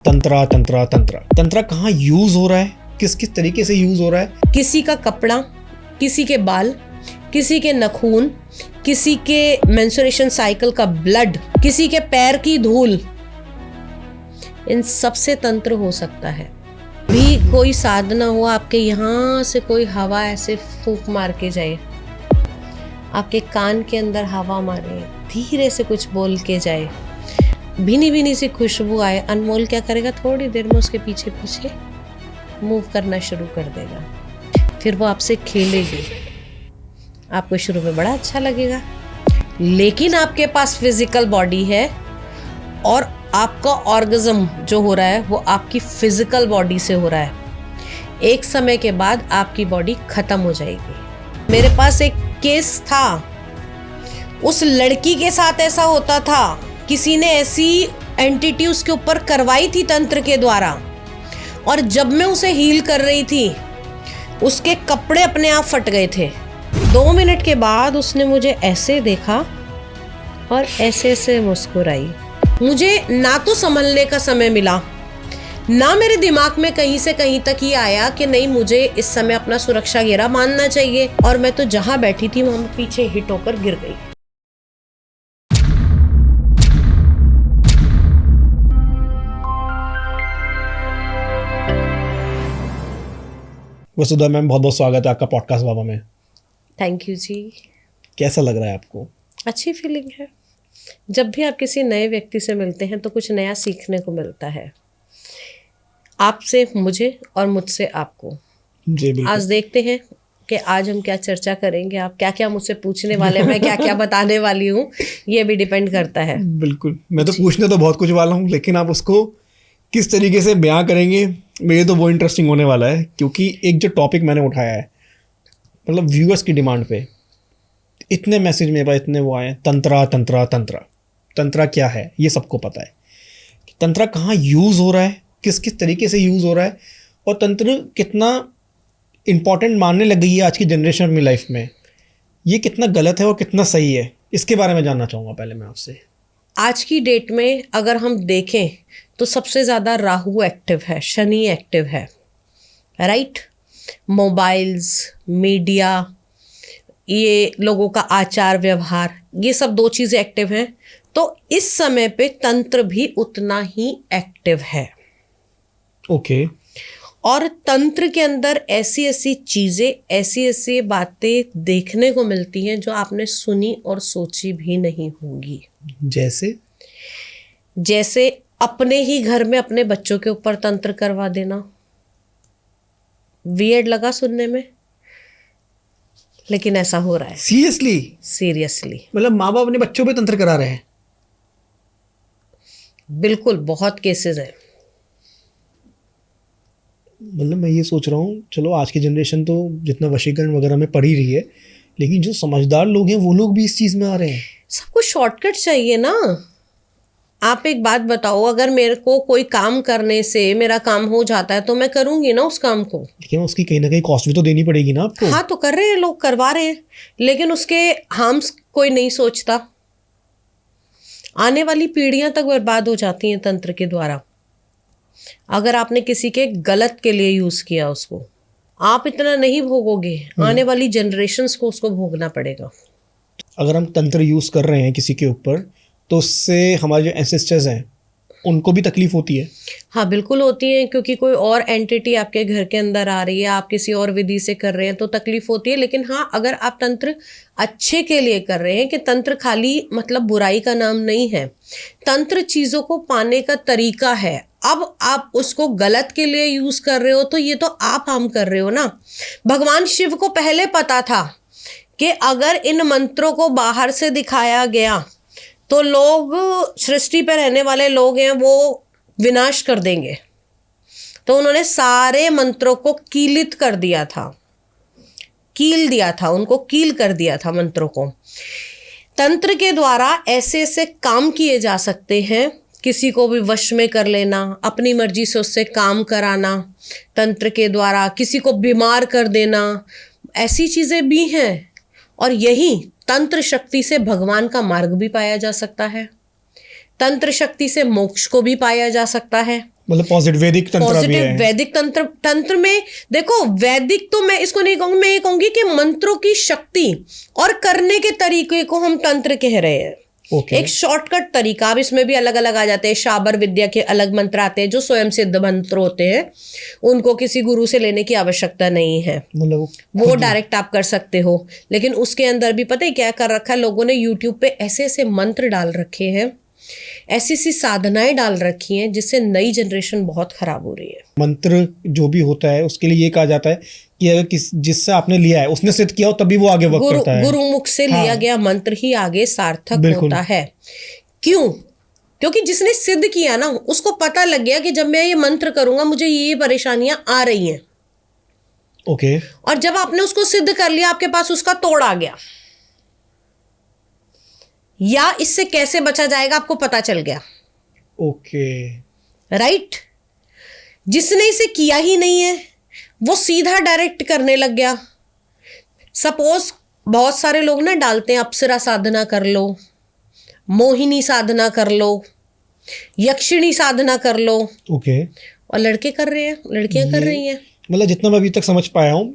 तंत्रा तंत्रा तंत्रा तंत्रा कहाँ यूज हो रहा है, किस किस तरीके से यूज हो रहा है। किसी का कपड़ा, किसी के बाल, किसी के नाखून, किसी के मेंस्ट्रुएशन साइकिल का ब्लड, किसी के पैर की धूल, इन सब से तंत्र हो सकता है। भी कोई साधना हो, आपके यहाँ से कोई हवा ऐसे फूंक मार के जाए, आपके कान के अंदर हवा मारे, धीरे से कुछ बोल के जाए, भीनी भीनी सी खुशबू आए, अनमोल क्या करेगा, थोड़ी देर में उसके पीछे पीछे मूव करना शुरू कर देगा। फिर वो आपसे खेलेगी। आपको शुरू में बड़ा अच्छा लगेगा, लेकिन आपके पास फिजिकल बॉडी है और आपका ऑर्गेज्म जो हो रहा है वो आपकी फिजिकल बॉडी से हो रहा है। एक समय के बाद आपकी बॉडी खत्म हो जाएगी। मेरे पास एक केस था, उस लड़की के साथ ऐसा होता था, किसी ने ऐसी एंटिटी उसके ऊपर करवाई थी तंत्र के द्वारा, और जब मैं उसे हील कर रही थी उसके कपड़े अपने आप फट गए थे। 2 मिनट के बाद उसने मुझे ऐसे देखा और ऐसे ऐसे मुस्कुराई। मुझे ना तो संभलने का समय मिला, ना मेरे दिमाग में कहीं से कहीं तक ये आया कि नहीं मुझे इस समय अपना सुरक्षा घेरा बांधना चाहिए, और मैं तो जहां बैठी थी वहां पीछे हिट होकर गिर गई। वसुधा मैम, बहुत बहुत स्वागत है आपका पॉडकास्ट बाबा में। थैंक यू जी। कैसा लग रहा है आपको? अच्छी फीलिंग है। जब भी आप किसी नए व्यक्ति से मिलते हैं तो कुछ नया सीखने को मिलता है, आपसे मुझे और मुझसे आपको। जी बिल्कुल। आज देखते हैं कि आज हम क्या चर्चा करेंगे, आप क्या क्या मुझसे पूछने वाले, मैं क्या क्या बताने वाली हूँ, ये भी डिपेंड करता है। बिल्कुल, मैं तो पूछने तो बहुत कुछ वाला हूँ, लेकिन आप उसको किस तरीके से बयां करेंगे, मेरे तो वो इंटरेस्टिंग होने वाला है। क्योंकि एक जो टॉपिक मैंने उठाया है, मतलब व्यूअर्स की डिमांड पे इतने मैसेज मेरे पास, इतने वो आए, तंत्रा तंत्रा तंत्रा तंत्रा क्या है ये सबको पता है। तंत्रा कहाँ यूज़ हो रहा है, किस किस तरीके से यूज़ हो रहा है, और तंत्र कितना इम्पॉर्टेंट मानने लग गई है आज की जनरेशन अपनी लाइफ में, ये कितना गलत है और कितना सही है, इसके बारे में जानना चाहूँगा पहले मैं आपसे। आज की डेट में अगर हम देखें तो सबसे ज़्यादा राहु एक्टिव है, शनि एक्टिव है, राइट। मोबाइल्स, मीडिया, ये लोगों का आचार व्यवहार, ये सब 2 चीज़ें एक्टिव हैं। तो इस समय पे तंत्र भी उतना ही एक्टिव है। ओके। और तंत्र के अंदर ऐसी ऐसी चीज़ें, ऐसी ऐसी बातें देखने को मिलती हैं जो आपने सुनी और सोची भी नहीं होंगी। जैसे अपने ही घर में अपने बच्चों के ऊपर तंत्र करवा देना। वियर्ड लगा सुनने में, लेकिन ऐसा हो रहा है। सीरियसली मतलब माँ बाप अपने बच्चों पे तंत्र करा रहे हैं? बिल्कुल, बहुत केसेस हैं। मतलब मैं ये सोच रहा हूँ, चलो आज की जनरेशन तो जितना वशीकरण वगैरह में पढ़ ही रही है, लेकिन जो समझदार लोग हैं वो लोग भी इस चीज़ में आ रहे हैं। सबको शॉर्टकट चाहिए ना। आप एक बात बताओ, अगर मेरे को कोई काम करने से मेरा काम हो जाता है तो मैं करूंगी ना उस काम को, लेकिन उसकी कहीं ना कहीं कॉस्ट भी तो देनी पड़ेगी ना आपको। हाँ, तो कर रहे हैं लोग, करवा रहे हैं, लेकिन उसके हार्म्स कोई नहीं सोचता। आने वाली पीढ़ियां तक बर्बाद हो जाती हैं तंत्र के द्वारा। अगर आपने किसी के गलत के लिए यूज किया उसको, आप इतना नहीं भोगोगे, आने वाली जनरेशन्स को उसको भोगना पड़ेगा। अगर हम तंत्र यूज कर रहे हैं किसी के ऊपर, तो उससे हमारे जो एंसेस्टर्स हैं उनको भी तकलीफ होती है। हाँ, बिल्कुल होती है, क्योंकि कोई और एंटिटी आपके घर के अंदर आ रही है, आप किसी और विधि से कर रहे हैं तो तकलीफ होती है। लेकिन हाँ, अगर आप तंत्र अच्छे के लिए कर रहे हैं, कि तंत्र खाली मतलब बुराई का नाम नहीं है, तंत्र चीज़ों को पाने का तरीका है। अब आप उसको गलत के लिए यूज कर रहे हो तो ये तो आप हार्म कर रहे हो ना। भगवान शिव को पहले पता था कि अगर इन मंत्रों को बाहर से दिखाया गया तो लोग, सृष्टि पर रहने वाले लोग हैं, वो विनाश कर देंगे। तो उन्होंने सारे मंत्रों को कीलित कर दिया था, कील दिया था, उनको कील कर दिया था मंत्रों को। तंत्र के द्वारा ऐसे ऐसे काम किए जा सकते हैं, किसी को भी वश में कर लेना, अपनी मर्जी से उससे काम कराना, तंत्र के द्वारा किसी को बीमार कर देना, ऐसी चीज़ें भी हैं। और यही तंत्र शक्ति से भगवान का मार्ग भी पाया जा सकता है। तंत्र शक्ति से मोक्ष को भी पाया जा सकता है। मतलब पॉजिटिव वैदिक तंत्र भी पॉजिटिव है। वैदिक तंत्र में देखो, वैदिक तो मैं इसको नहीं कहूंगी, मैं ये कहूंगी कि मंत्रों की शक्ति और करने के तरीके को हम तंत्र कह रहे हैं। ओके। एक शॉर्टकट तरीका। अब इसमें भी अलग अलग आ जाते हैं, शाबर विद्या के अलग मंत्र आते हैं जो स्वयं सिद्ध मंत्र होते हैं, उनको किसी गुरु से लेने की आवश्यकता नहीं है, मतलब वो डायरेक्ट आप कर सकते हो। लेकिन उसके अंदर भी पता है क्या कर रखा है लोगों ने, यूट्यूब पे ऐसे ऐसे मंत्र डाल रखे हैं, ऐसी सी साधनाएं डाल रखी हैं जिससे नई जनरेशन बहुत खराब हो रही है। मंत्र जो भी होता है उसके लिए ये कहा जाता है कि अगर जिससे आपने लिया है उसने सिद्ध किया हो तभी वो आगे वर्क करता है। गुरुमुख से लिया गया मंत्र ही आगे सार्थक बिल्कुल। होता है। क्यों? क्योंकि जिसने सिद्ध किया ना, उसको पता लग गया कि जब मैं ये मंत्र करूंगा मुझे ये परेशानियां आ रही हैं। ओके। और जब आपने उसको सिद्ध कर लिया, आपके पास उसका तोड़ आ गया, या इससे कैसे बचा जाएगा आपको पता चल गया। ओके। राइट? जिसने इसे किया ही नहीं है वो सीधा डायरेक्ट करने लग गया। सपोज बहुत सारे लोग ना डालते हैं, अप्सरा साधना कर लो, मोहिनी साधना कर लो, यक्षिणी साधना कर लो। ओके। और लड़के कर रहे हैं, लड़कियां कर रही हैं। मतलब जितना मैं अभी तक समझ पाया हूँ,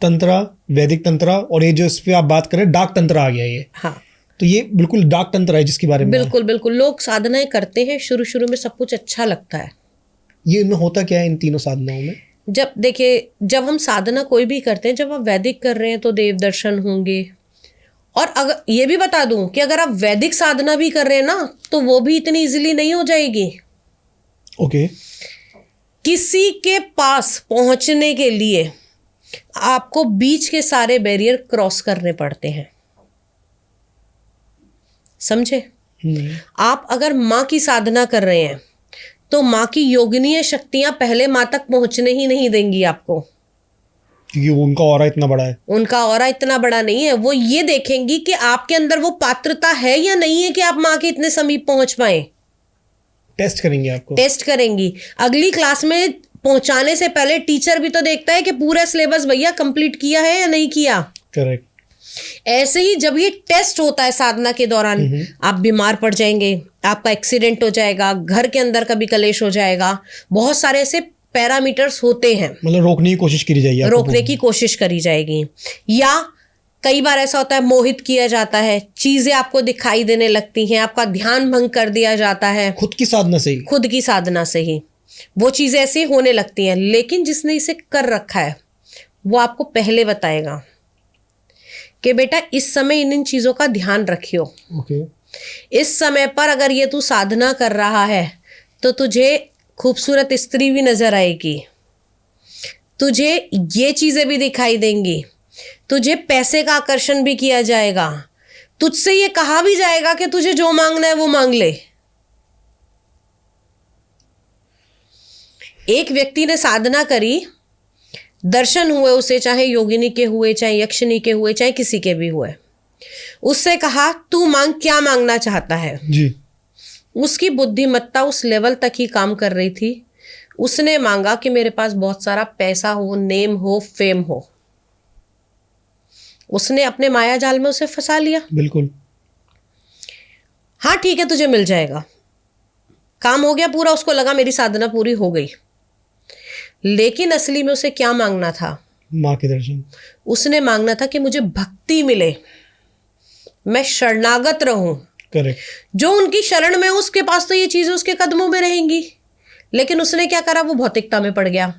तंत्रा, वैदिक तंत्रा और ये जो इस पे आप बात कर रहे हैं डार्क तंत्र आ गया ये। हाँ, तो ये बिल्कुल डार्क तंत्र है जिसके बारे में बिल्कुल बिल्कुल। लोग साधनाएं करते हैं, शुरू शुरू में सब कुछ अच्छा लगता है। ये इनमें होता क्या है इन तीनों साधनाओं में? जब देखिए, जब हम साधना कोई भी करते हैं, जब आप वैदिक कर रहे हैं तो देव दर्शन होंगे। और अगर ये भी बता दूं कि अगर आप वैदिक साधना भी कर रहे हैं ना, तो वो भी इतनी इजीली नहीं हो जाएगी। ओके। किसी के पास पहुंचने के लिए आपको बीच के सारे बैरियर क्रॉस करने पड़ते हैं। समझे? आप अगर माँ की साधना कर रहे हैं तो माँ की योगिनीय शक्तियां पहले माँ तक पहुंचने ही नहीं देंगी आपको, क्योंकि उनका ऑरा इतना बड़ा है। उनका ऑरा इतना बड़ा नहीं है। वो ये देखेंगी कि आपके अंदर वो पात्रता है या नहीं है कि आप माँ के इतने समीप पहुंच पाए। टेस्ट करेंगे आपको। टेस्ट करेंगी। अगली क्लास में पहुंचाने से पहले टीचर भी तो देखता है कि पूरा सिलेबस भैया कंप्लीट किया है या नहीं किया। करेक्ट। ऐसे ही जब ये टेस्ट होता है साधना के दौरान, आप बीमार पड़ जाएंगे, आपका एक्सीडेंट हो जाएगा, घर के अंदर कभी कलेश हो जाएगा, बहुत सारे ऐसे पैरामीटर्स होते हैं। मतलब रोकने की कोशिश करी जाएगी, रोकने की कोशिश करी जाएगी। या कई बार ऐसा होता है मोहित किया जाता है, चीजें आपको दिखाई देने लगती हैं, आपका ध्यान भंग कर दिया जाता है। खुद की साधना से ही, खुद की साधना से ही वो चीजें ऐसी होने लगती हैं। लेकिन जिसने इसे कर रखा है वो आपको पहले बताएगा कि बेटा इस समय इन चीजों का ध्यान रखियो। ओके। इस समय पर अगर ये तू साधना कर रहा है तो तुझे खूबसूरत स्त्री भी नजर आएगी, तुझे ये चीजें भी दिखाई देंगी, तुझे पैसे का आकर्षण भी किया जाएगा, तुझसे ये कहा भी जाएगा कि तुझे जो मांगना है वो मांग ले। एक व्यक्ति ने साधना करी, दर्शन हुए उसे, चाहे योगिनी के हुए, चाहे यक्षिणी के हुए, चाहे किसी के भी हुए। उससे कहा तू मांग, क्या मांगना चाहता है जी। उसकी बुद्धिमत्ता उस लेवल तक ही काम कर रही थी। उसने मांगा कि मेरे पास बहुत सारा पैसा हो, नेम हो, फेम हो। उसने अपने माया जाल में उसे फंसा लिया। बिल्कुल। हाँ ठीक है, तुझे मिल जाएगा, काम हो गया पूरा। उसको लगा मेरी साधना पूरी हो गई। लेकिन असली में उसे क्या मांगना था? माँ के दर्शन। उसने मांगना था कि मुझे भक्ति मिले, मैं शरणागत रहूं। करेक्ट। जो उनकी शरण में उसके पास तो ये चीजें उसके कदमों में रहेंगी। लेकिन उसने क्या करा, वो भौतिकता में पड़ गया।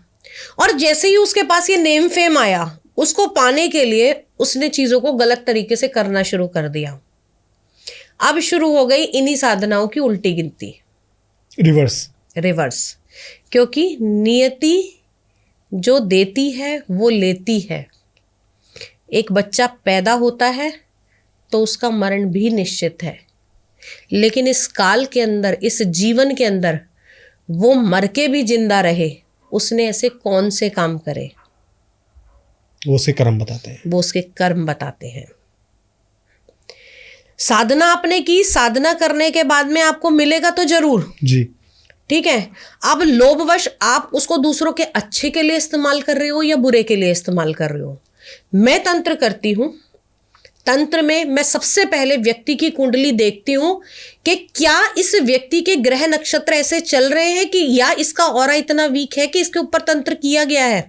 और जैसे ही उसके पास ये नेम फेम आया, उसको पाने के लिए उसने चीजों को गलत तरीके से करना शुरू कर दिया। अब शुरू हो गई इन्हीं साधनाओं की उल्टी गिनती, रिवर्स। क्योंकि नियति जो देती है वो लेती है। एक बच्चा पैदा होता है तो उसका मरण भी निश्चित है, लेकिन इस काल के अंदर, इस जीवन के अंदर वो मर के भी जिंदा रहे, उसने ऐसे कौन से काम करे? वो उसके कर्म बताते हैं। वो उसके कर्म बताते हैं। साधना आपने की, साधना करने के बाद में आपको मिलेगा तो जरूर, जी, ठीक है। अब लोभवश आप उसको दूसरों के अच्छे के लिए इस्तेमाल कर रहे हो या बुरे के लिए इस्तेमाल कर रहे हो। मैं तंत्र करती हूं, तंत्र में मैं सबसे पहले व्यक्ति की कुंडली देखती हूं कि क्या इस व्यक्ति के ग्रह नक्षत्र ऐसे चल रहे हैं कि या इसका ऑरा इतना वीक है कि इसके ऊपर तंत्र किया गया है।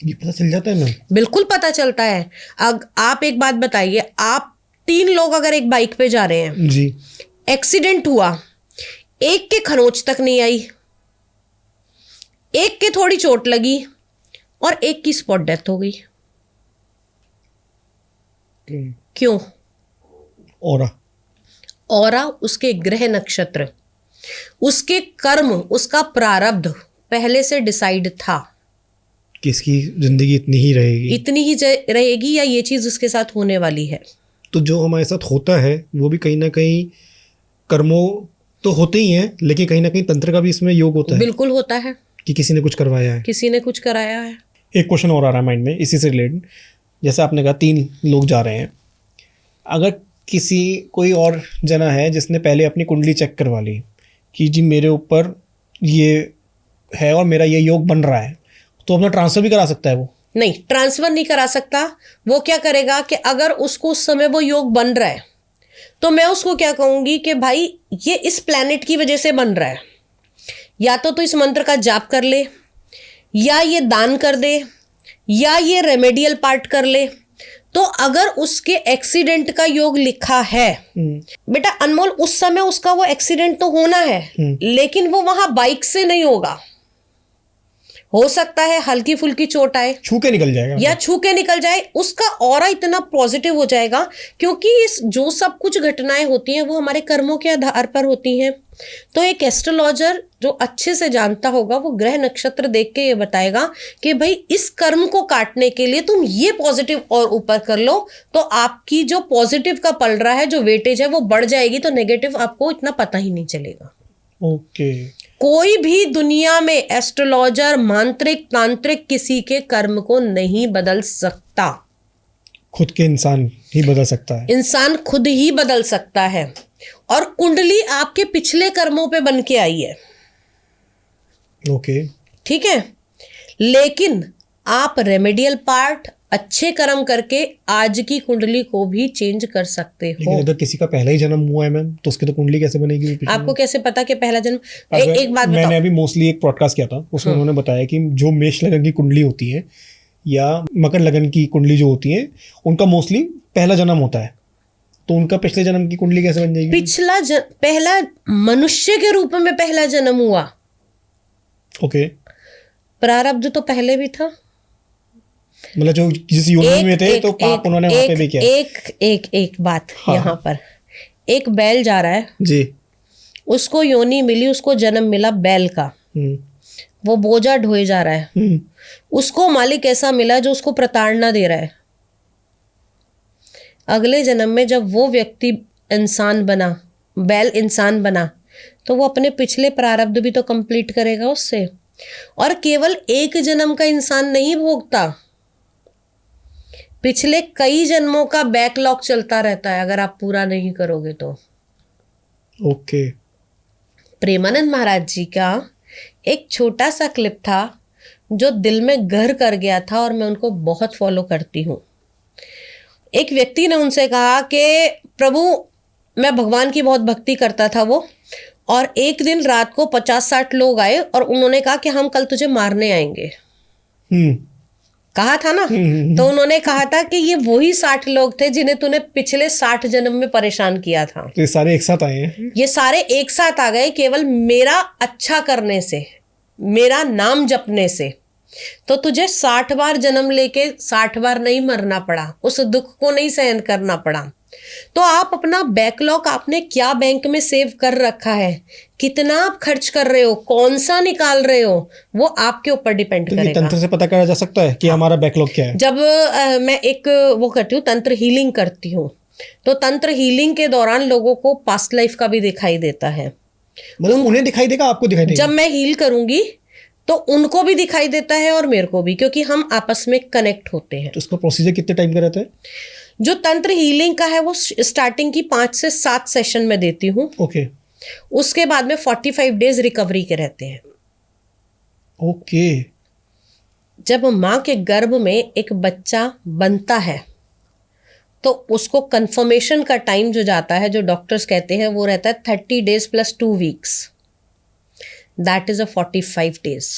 ये पता चल जाता है मैम? बिल्कुल पता चलता है। आप एक बात बताइए, आप 3 लोग अगर एक बाइक पे जा रहे हैं जी, एक्सीडेंट हुआ, एक के खरोंच तक नहीं आई, एक के थोड़ी चोट लगी और एक की स्पॉट डेथ हो गई। क्यों? ऑरा, उसके ग्रह नक्षत्र, उसके कर्म, उसका प्रारब्ध पहले से डिसाइड था कि इसकी जिंदगी इतनी ही रहेगी या ये चीज उसके साथ होने वाली है। तो जो हमारे साथ होता है वो भी कहीं ना कहीं कर्मों तो होते ही हैं, लेकिन कहीं ना कहीं तंत्र का भी इसमें योग होता है। बिल्कुल होता है कि किसी ने कुछ करवाया है, किसी ने कुछ कराया है। एक क्वेश्चन और आ रहा है माइंड में इसी से रिलेटेड। जैसे आपने कहा 3 लोग जा रहे हैं, अगर कोई और जना है जिसने पहले अपनी कुंडली चेक करवा ली कि जी मेरे ऊपर ये है और मेरा ये योग बन रहा है, तो अपना ट्रांसफर भी करा सकता है वो? नहीं, ट्रांसफर नहीं करा सकता। वो क्या करेगा कि अगर उसको उस समय वो योग बन रहा है तो मैं उसको क्या कहूंगी कि भाई ये इस प्लैनेट की वजह से बन रहा है, या तो इस मंत्र का जाप कर ले, या ये दान कर दे, या ये रेमेडियल पार्ट कर ले। तो अगर उसके एक्सीडेंट का योग लिखा है, बेटा अनमोल, उस समय उसका वो एक्सीडेंट तो होना है, लेकिन वो वहां बाइक से नहीं होगा। हो सकता है हल्की फुल्की चोट आए, छू के निकल जाएगा, या छू के निकल जाए, उसका ऑरा इतना पॉजिटिव हो जाएगा, क्योंकि इस जो सब कुछ घटनाएं होती हैं वो हमारे कर्मों के आधार पर होती हैं। तो एक एस्ट्रोलॉजर जो अच्छे से जानता होगा वो ग्रह नक्षत्र देख के ये बताएगा कि भाई इस कर्म को काटने के लिए तुम ये पॉजिटिव और ऊपर कर लो, तो आपकी जो पॉजिटिव का पल रहा है, जो वेटेज है वो बढ़ जाएगी, तो नेगेटिव आपको इतना पता ही नहीं चलेगा। ओके। कोई भी दुनिया में एस्ट्रोलॉजर, मांत्रिक, तांत्रिक किसी के कर्म को नहीं बदल सकता। खुद के इंसान ही बदल सकता है। इंसान खुद ही बदल सकता है, और कुंडली आपके पिछले कर्मों पे बन के आई है। ओके, ठीक है, लेकिन आप रेमेडियल पार्ट अच्छे कर्म करके आज की कुंडली को भी चेंज कर सकते हो। लेकिन अगर किसी का पहला ही जन्म हुआ है मैम, तो उसकी तो कुंडली कैसे बनेगी? आपको कैसे पता कि पहला जन्म? एक बात मैंने अभी मोस्टली एक पॉडकास्ट किया था, उसमें उन्होंने बताया कि जो मेष लगन की कुंडली होती है या मकर लगन की कुंडली जो होती है, उनका मोस्टली पहला जन्म होता है, तो उनका पिछले जन्म की कुंडली कैसे बन जाएगी? पहला मनुष्य के रूप में पहला जन्म हुआ। ओके। प्रारब्ध तो पहले भी था, मतलब जो जिस योनि में थे, तो पाप उन्होंने वहां पे भी किया। एक बात यहाँ पर, एक बैल जा रहा है जी, उसको योनि मिली, उसको जन्म मिला बैल का, वो बोझा ढोए जा रहा है, उसको मालिक ऐसा मिला जो उसको प्रताड़ना दे रहा है। अगले जन्म में जब वो व्यक्ति इंसान बना, बैल इंसान बना, तो वो अपने पिछले प्रारब्ध भी तो कंप्लीट करेगा उससे। और केवल एक जन्म का इंसान नहीं भोगता, पिछले कई जन्मों का बैकलॉग चलता रहता है अगर आप पूरा नहीं करोगे तो। ओके। प्रेमानंद महाराज जी का एक छोटा सा क्लिप था जो दिल में घर कर गया था, और मैं उनको बहुत फॉलो करती हूँ। एक व्यक्ति ने उनसे कहा कि प्रभु, मैं भगवान की बहुत भक्ति करता था वो, और एक दिन रात को 50-60 लोग आए और उन्होंने कहा कि हम कल तुझे मारने आएंगे। कहा था ना? तो उन्होंने कहा था कि ये वही 60 लोग थे जिन्हें तूने पिछले 60 जन्म में परेशान किया था। तो ये सारे एक साथ आए हैं? ये सारे एक साथ आ गए केवल मेरा अच्छा करने से, मेरा नाम जपने से। तो तुझे 60 बार जन्म लेके 60 बार नहीं मरना पड़ा, उस दुख को नहीं सहन करना पड़ा। तो आप अपना बैकलॉग आपने क्या बैंक में सेव कर रखा है, कितना आप खर्च कर रहे हो, कौन सा निकाल रहे हो, वो आपके ऊपर डिपेंड करेगा। तंत्र से पता करा जा सकता है कि हमारा बैकलॉग क्या है? जब मैं एक वो करती हूँ, तंत्र हीलिंग करती हूँ, तो तंत्र हीलिंग के दौरान लोगों को पास्ट लाइफ का भी दिखाई देता है। मतलब उन्हें दिखाई देगा, आपको दिखाई देगा? जब मैं हील करूंगी तो उनको भी दिखाई देता है और मेरे को भी, क्योंकि हम आपस में कनेक्ट होते हैं। तो उसका प्रोसीजर कितने टाइम का रहता है? जो तंत्र हीलिंग का है वो स्टार्टिंग की 5 से 7 सेशन में देती हूँ। ओके। उसके बाद में 45 डेज रिकवरी के रहते हैं। ओके। जब माँ के गर्भ में एक बच्चा बनता है तो उसको कंफर्मेशन का टाइम जो जाता है, जो डॉक्टर्स कहते हैं, वो रहता है 30 days + 2 weeks, that is a 45 days।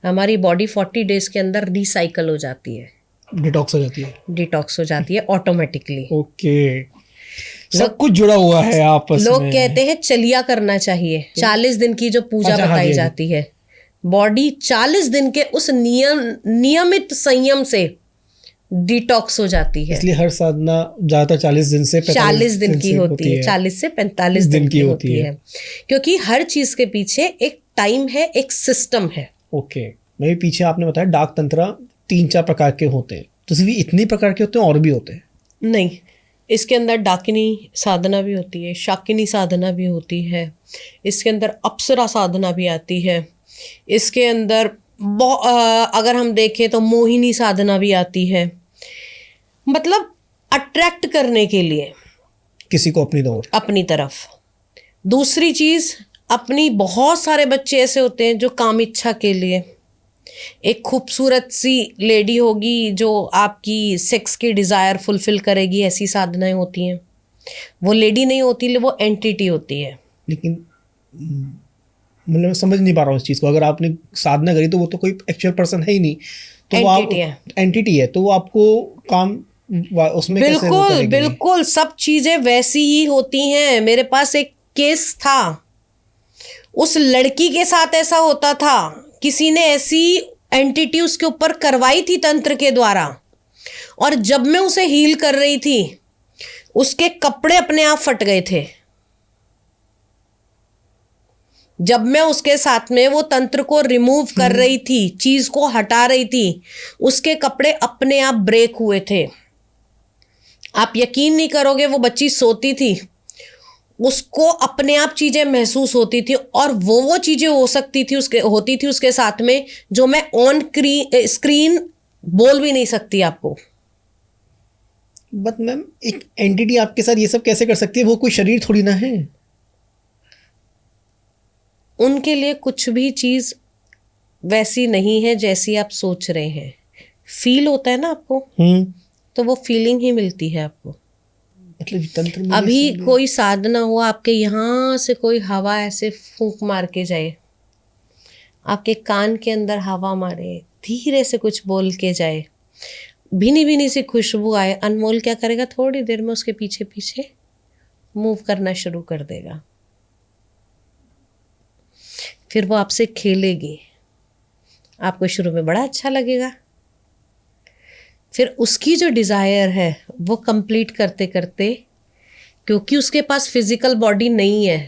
हमारी बॉडी 40 days के अंदर रिसाइकल हो जाती है, डिटॉक्स हो जाती है। डिटॉक्स हो जाती है ऑटोमेटिकली। ओके, सब कुछ जुड़ा हुआ है आपस लोग में। कहते हैं चलिया करना चाहिए, 40 दिन की जो पूजा अच्छा, हाँ बताई जी, हाँ जी। जाती है, बॉडी 40 दिन के उस नियमित संयम से डिटॉक्स हो जाती है। इसलिए हर साधना ज्यादातर 40 दिन से 40 दिन की होती है, 40 से 45 दिन की होती है, क्योंकि हर चीज के पीछे एक टाइम है, एक सिस्टम है। ओके, मैं भी पीछे आपने बताया डाक तंत्र 3-4 प्रकार के होते हैं, तो सिर्फ इतने प्रकार के होते हैं और भी होते हैं? नहीं, इसके अंदर डाकिनी साधना भी होती है, शाकिनी साधना भी होती है, इसके अंदर अप्सरा साधना भी आती है, इसके अंदर अगर हम देखें तो मोहिनी साधना भी आती है। मतलब अट्रैक्ट करने के लिए किसी को अपनी तरफ। दूसरी चीज, अपनी बहुत सारे बच्चे ऐसे होते हैं जो काम इच्छा के लिए, एक खूबसूरत सी लेडी होगी जो आपकी सेक्स की डिज़ायर फुलफिल करेगी, ऐसी साधनाएं होती हैं। वो लेडी नहीं होती, वो एंटिटी होती है। लेकिन मतलब मैं समझ नहीं पा रहा हूँ इस चीज़ को। अगर आपने साधना करी तो वो तो कोई एक्चुअल पर्सन है ही नहीं, तो वो आप एंटिटी है, तो वो आपको काम उसमें कैसे वो बिल्कुल करेगी? बिल्कुल सब चीजें वैसी ही होती हैं। मेरे पास एक केस था, उस लड़की के साथ ऐसा होता था, किसी ने ऐसी एंटिटी उसके ऊपर करवाई थी तंत्र के द्वारा, और जब मैं उसे हील कर रही थी उसके कपड़े अपने आप फट गए थे। जब मैं उसके साथ में वो तंत्र को रिमूव कर रही थी, चीज को हटा रही थी, उसके कपड़े अपने आप ब्रेक हुए थे। आप यकीन नहीं करोगे, वो बच्ची सोती थी, उसको अपने आप चीजें महसूस होती थी, और वो चीजें हो सकती थी होती थी उसके साथ में जो मैं ऑन स्क्रीन बोल भी नहीं सकती आपको। बट मैम, एक एंटिटी आपके साथ ये सब कैसे कर सकती है? वो कोई शरीर थोड़ी ना है। उनके लिए कुछ भी चीज वैसी नहीं है जैसी आप सोच रहे हैं। फील होता है ना आपको, तो वो फीलिंग ही मिलती है आपको। मतलब तंत्र में अभी कोई साधना हो, आपके यहाँ से कोई हवा ऐसे फूंक मार के जाए, आपके कान के अंदर हवा मारे, धीरे से कुछ बोल के जाए, भीनी भीनी सी खुशबू आए, अनमोल क्या करेगा, थोड़ी देर में उसके पीछे पीछे मूव करना शुरू कर देगा। फिर वो आपसे खेलेगी, आपको शुरू में बड़ा अच्छा लगेगा, फिर उसकी जो डिज़ायर है वो कंप्लीट करते करते, क्योंकि उसके पास फिजिकल बॉडी नहीं है,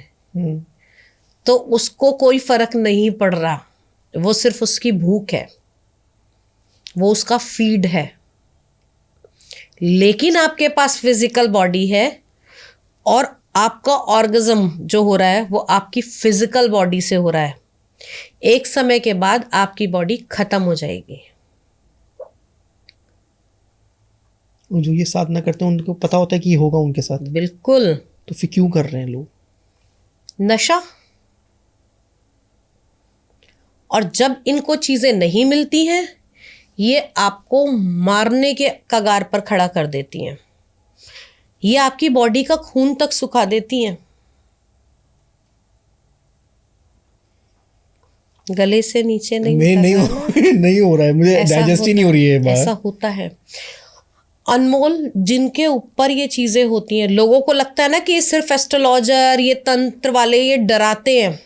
तो उसको कोई फर्क नहीं पड़ रहा, वो सिर्फ उसकी भूख है, वो उसका फीड है। लेकिन आपके पास फिजिकल बॉडी है और आपका ऑर्गेज्म जो हो रहा है वो आपकी फिजिकल बॉडी से हो रहा है। एक समय के बाद आपकी बॉडी खत्म हो जाएगी। जो ये साधना करते हैं उनको पता होता है कि ये होगा उनके साथ। बिल्कुल। तो फिर क्यों कर रहे हैं लोग? नशा। और जब इनको चीजें नहीं मिलती हैं, ये आपको मारने के कगार पर खड़ा कर देती हैं। ये आपकी बॉडी का खून तक सुखा देती हैं। गले से नीचे नहीं हो रहा है, मुझे डाइजेस्ट ही नहीं हो रही है बात। ऐसा होता है। अनमोल, जिनके ऊपर ये चीजें होती हैं, लोगों को लगता है ना कि ये सिर्फ एस्ट्रोलॉजर, ये तंत्र वाले ये डराते हैं,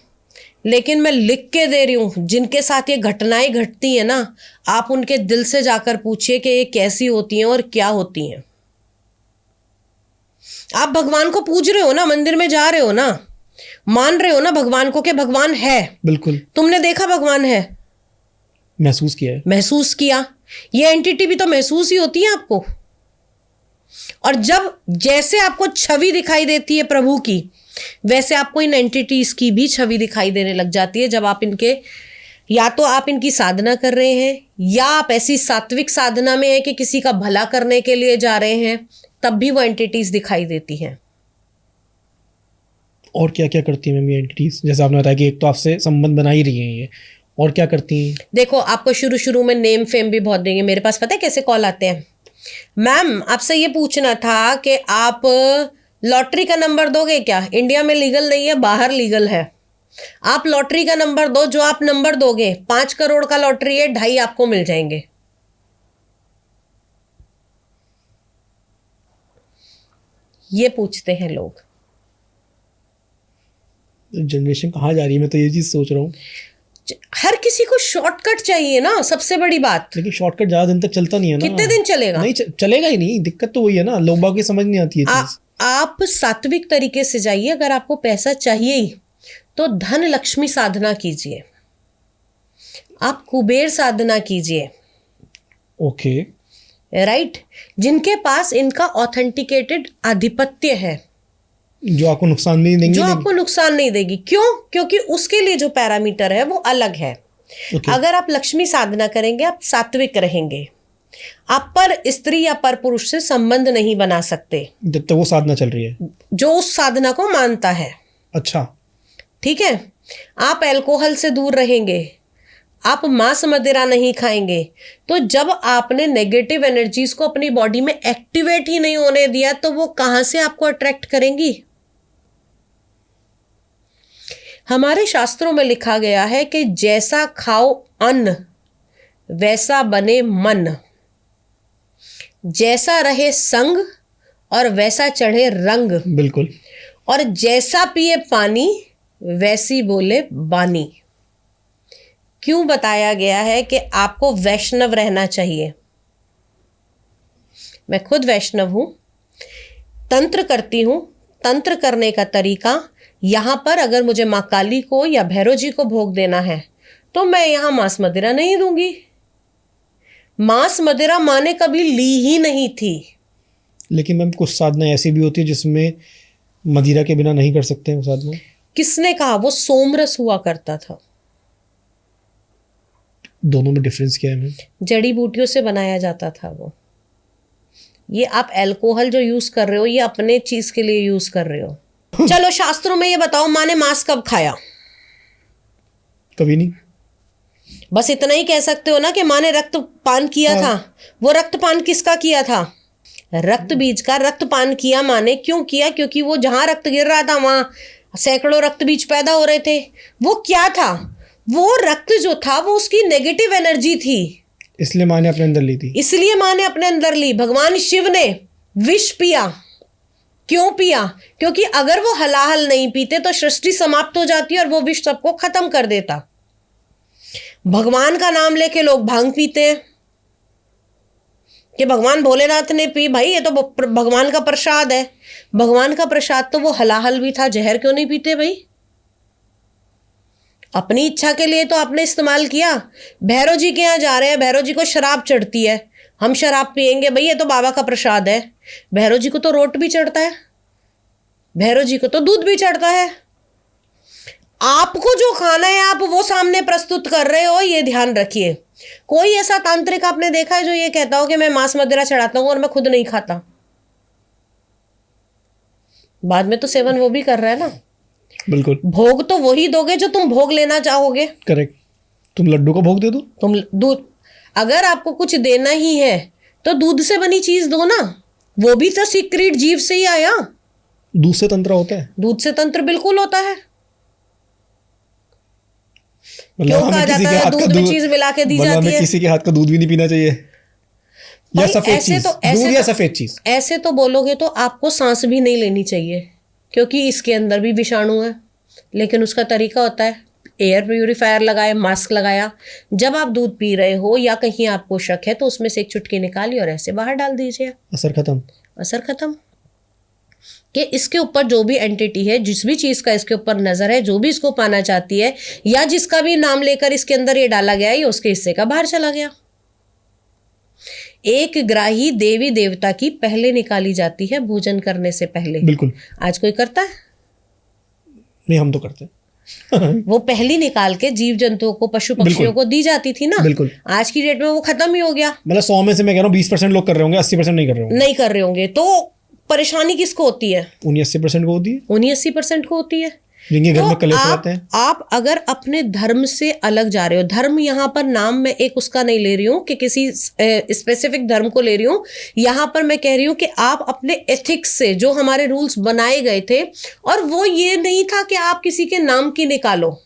लेकिन मैं लिख के दे रही हूँ, जिनके साथ ये घटनाएं घटती हैं ना, आप उनके दिल से जाकर पूछिए कि ये कैसी होती हैं और क्या होती हैं। आप भगवान को पूज रहे हो ना, मंदिर में जा रहे हो ना, मान रहे हो ना भगवान को कि भगवान है। बिल्कुल। तुमने देखा भगवान है, महसूस किया है, महसूस किया। ये एंटिटी भी तो महसूस ही होती है आपको। और जब जैसे आपको छवि दिखाई देती है प्रभु की, वैसे आपको इन एंटिटीज की भी छवि दिखाई देने लग जाती है। जब आप इनके, या तो आप इनकी साधना कर रहे हैं, या आप ऐसी सात्विक साधना में है कि किसी का भला करने के लिए जा रहे हैं, तब भी वो एंटिटीज दिखाई देती हैं। और क्या क्या करती है मैम ये एंटिटीज? जैसे आपने बताया कि एक तो आपसे संबंध बना ही रही हैं ये, और क्या करती हैं? देखो, आपको शुरू शुरू में नेम फेम भी बहुत देंगे। मेरे पास पता है कैसे कॉल आते हैं? मैम आपसे ये पूछना था कि आप लॉटरी का नंबर दोगे क्या? इंडिया में लीगल नहीं है, बाहर लीगल है। आप लॉटरी का नंबर दो, जो आप नंबर दोगे 5 करोड़ का लॉटरी है, 2.5 आपको मिल जाएंगे। ये पूछते हैं लोग। जनरेशन कहाँ जा रही है, मैं तो ये चीज सोच रहा हूँ। हर किसी को शॉर्टकट चाहिए ना, सबसे बड़ी बात। लेकिन शॉर्टकट ज्यादा दिन तक चलता नहीं है ना। कितने दिन चलेगा? नहीं चलेगा ही नहीं, दिक्कत तो वही है ना, लोग बाग की समझ नहीं आती है चीज। आप सात्विक तरीके से जाइए। अगर आपको पैसा चाहिए ही तो धन लक्ष्मी साधना कीजिए, आप कुबेर साधना कीजिए। ओके राइट, जिनके पास इनका ऑथेंटिकेटेड आधिपत्य है, जो आपको नुकसान भी नहीं देंगे। जो आपको नुकसान नहीं देगी। क्यों? क्योंकि उसके लिए जो पैरामीटर है वो अलग है। अगर आप लक्ष्मी साधना करेंगे, आप सात्विक रहेंगे, आप पर स्त्री या पर पुरुष से संबंध नहीं बना सकते जब तक वो साधना चल रही है, जो उस साधना को मानता है। अच्छा ठीक है। आप अल्कोहल से दूर रहेंगे, आप मांस मदिरा नहीं खाएंगे। तो जब आपने नेगेटिव एनर्जीज को अपनी बॉडी में एक्टिवेट ही नहीं होने दिया, तो वो कहां से आपको अट्रैक्ट करेंगी? हमारे शास्त्रों में लिखा गया है कि जैसा खाओ अन्न वैसा बने मन, जैसा रहे संग और वैसा चढ़े रंग, बिल्कुल। और जैसा पिए पानी वैसी बोले बानी। क्यों बताया गया है कि आपको वैष्णव रहना चाहिए? मैं खुद वैष्णव हूं, तंत्र करती हूं। तंत्र करने का तरीका, यहां पर अगर मुझे मां काली को या भैरव जी को भोग देना है तो मैं यहां मांस मदिरा नहीं दूंगी। मांस मदिरा मां ने कभी ली ही नहीं थी। लेकिन मैम कुछ साधना ऐसी भी होती है जिसमें मदिरा के बिना नहीं कर सकते हैं वो साधना। किसने कहा? वो सोमरस हुआ करता था। दोनों में डिफरेंस क्या है मैम? जड़ी बूटियों से बनाया जाता था वो। ये आप अल्कोहल जो यूज कर रहे हो, ये अपने चीज के लिए यूज कर रहे हो। चलो शास्त्रों में ये बताओ, माँ ने मांस कब खाया? कभी नहीं। बस इतना ही कह सकते हो ना कि माँ ने रक्तपान किया था। वो रक्तपान किसका किया था? रक्त बीज का रक्तपान किया माँ ने। क्यों किया? क्योंकि वो जहां रक्त गिर रहा था वहां सैकड़ों रक्त बीज पैदा हो रहे थे। वो क्या था? वो रक्त जो था वो उसकी नेगेटिव एनर्जी थी, इसलिए माँ ने अपने अंदर ली थी। इसलिए माँ ने अपने अंदर ली। भगवान शिव ने विष पिया। क्यों पिया? क्योंकि अगर वो हलाहल नहीं पीते तो सृष्टि समाप्त हो जाती और वो विष सबको खत्म कर देता। भगवान का नाम लेके लोग भांग पीते हैं कि भगवान भोलेनाथ ने पी। भाई ये तो भगवान का प्रसाद है। भगवान का प्रसाद तो वो हलाहल भी था, जहर क्यों नहीं पीते भाई? अपनी इच्छा के लिए तो आपने इस्तेमाल किया। भैरव जी के यहाँ जा रहे हैं, भैरव जी को शराब चढ़ती है, हम शराब पिएंगे। भाई ये तो बाबा का प्रसाद है। भैरव जी को तो रोट भी चढ़ता है, भैरव जी को तो दूध भी चढ़ता है। आपको जो खाना है आप वो सामने प्रस्तुत कर रहे हो, ये ध्यान रखिए। कोई ऐसा तांत्रिक आपने देखा है जो ये कहता हो कि मैं मांस मदिरा चढ़ाता हूं और मैं खुद नहीं खाता? बाद में तो सेवन वो भी कर रहा है ना। बिल्कुल। भोग तो वही दोगे जो तुम भोग लेना चाहोगे। करेक्ट। तुम लड्डू का भोग दे दो। तुम दूध, अगर आपको कुछ देना ही है तो दूध से बनी चीज दो ना। वो भी तो सीक्रेट जीव से ही आया। दूध से तंत्र होता है? दूध से तंत्र बिल्कुल होता है। मतलब क्यों कहा जाता है दूध में चीज मिला के दी जाती है? किसी के हाथ का दूध भी नहीं पीना चाहिए, या सफेद चीज, दूध या सफेद चीज। ऐसे तो बोलोगे तो आपको सांस भी नहीं लेनी चाहिए, क्योंकि इसके अंदर भी विषाणु है। लेकिन उसका तरीका होता है, एयर प्यूरिफायर लगाया, मास्क लगाया। जब आप दूध पी रहे हो या कहीं आपको शक है तो उसमें से एक चुटकी निकाली और ऐसे बाहर डाल दीजिए। असर खत्म। असर खत्म। कि इसके ऊपर जो भी एंटिटी है, जिस भी चीज का इसके ऊपर नजर है, जो भी इसको पाना चाहती है या जिसका भी नाम लेकर इसके अंदर ये डाला गया है, ये उसके हिस्से का बाहर चला गया। एक ग्राही देवी देवता की पहले निकाली जाती है भोजन करने से पहले। बिल्कुल। आज कोई करता है? नहीं, हम तो करते हैं। वो पहली निकाल के जीव जंतुओं को, पशु पक्षियों को दी जाती थी ना। बिल्कुल। आज की डेट में वो खत्म ही हो गया। मतलब 100 में से मैं कह रहा हूँ 20% लोग कर रहे होंगे, 80% नहीं कर रहे होंगे। नहीं कर रहे होंगे। तो परेशानी किसको होती है? 80% को होती है। 80% को होती है। जिनके घर में कलेश तो रहते हैं। आप अगर अपने धर्म से अलग जा रहे हो, धर्म यहाँ पर नाम मैं एक उसका नहीं ले रही हूँ कि किसी स्पेसिफिक धर्म को ले रही हूँ, यहाँ पर मैं कह रही हूँ कि आप अपने एथिक्स से, जो हमारे रूल्स बनाए गए थे, और वो ये नहीं था कि आप किसी के नाम की निकालो,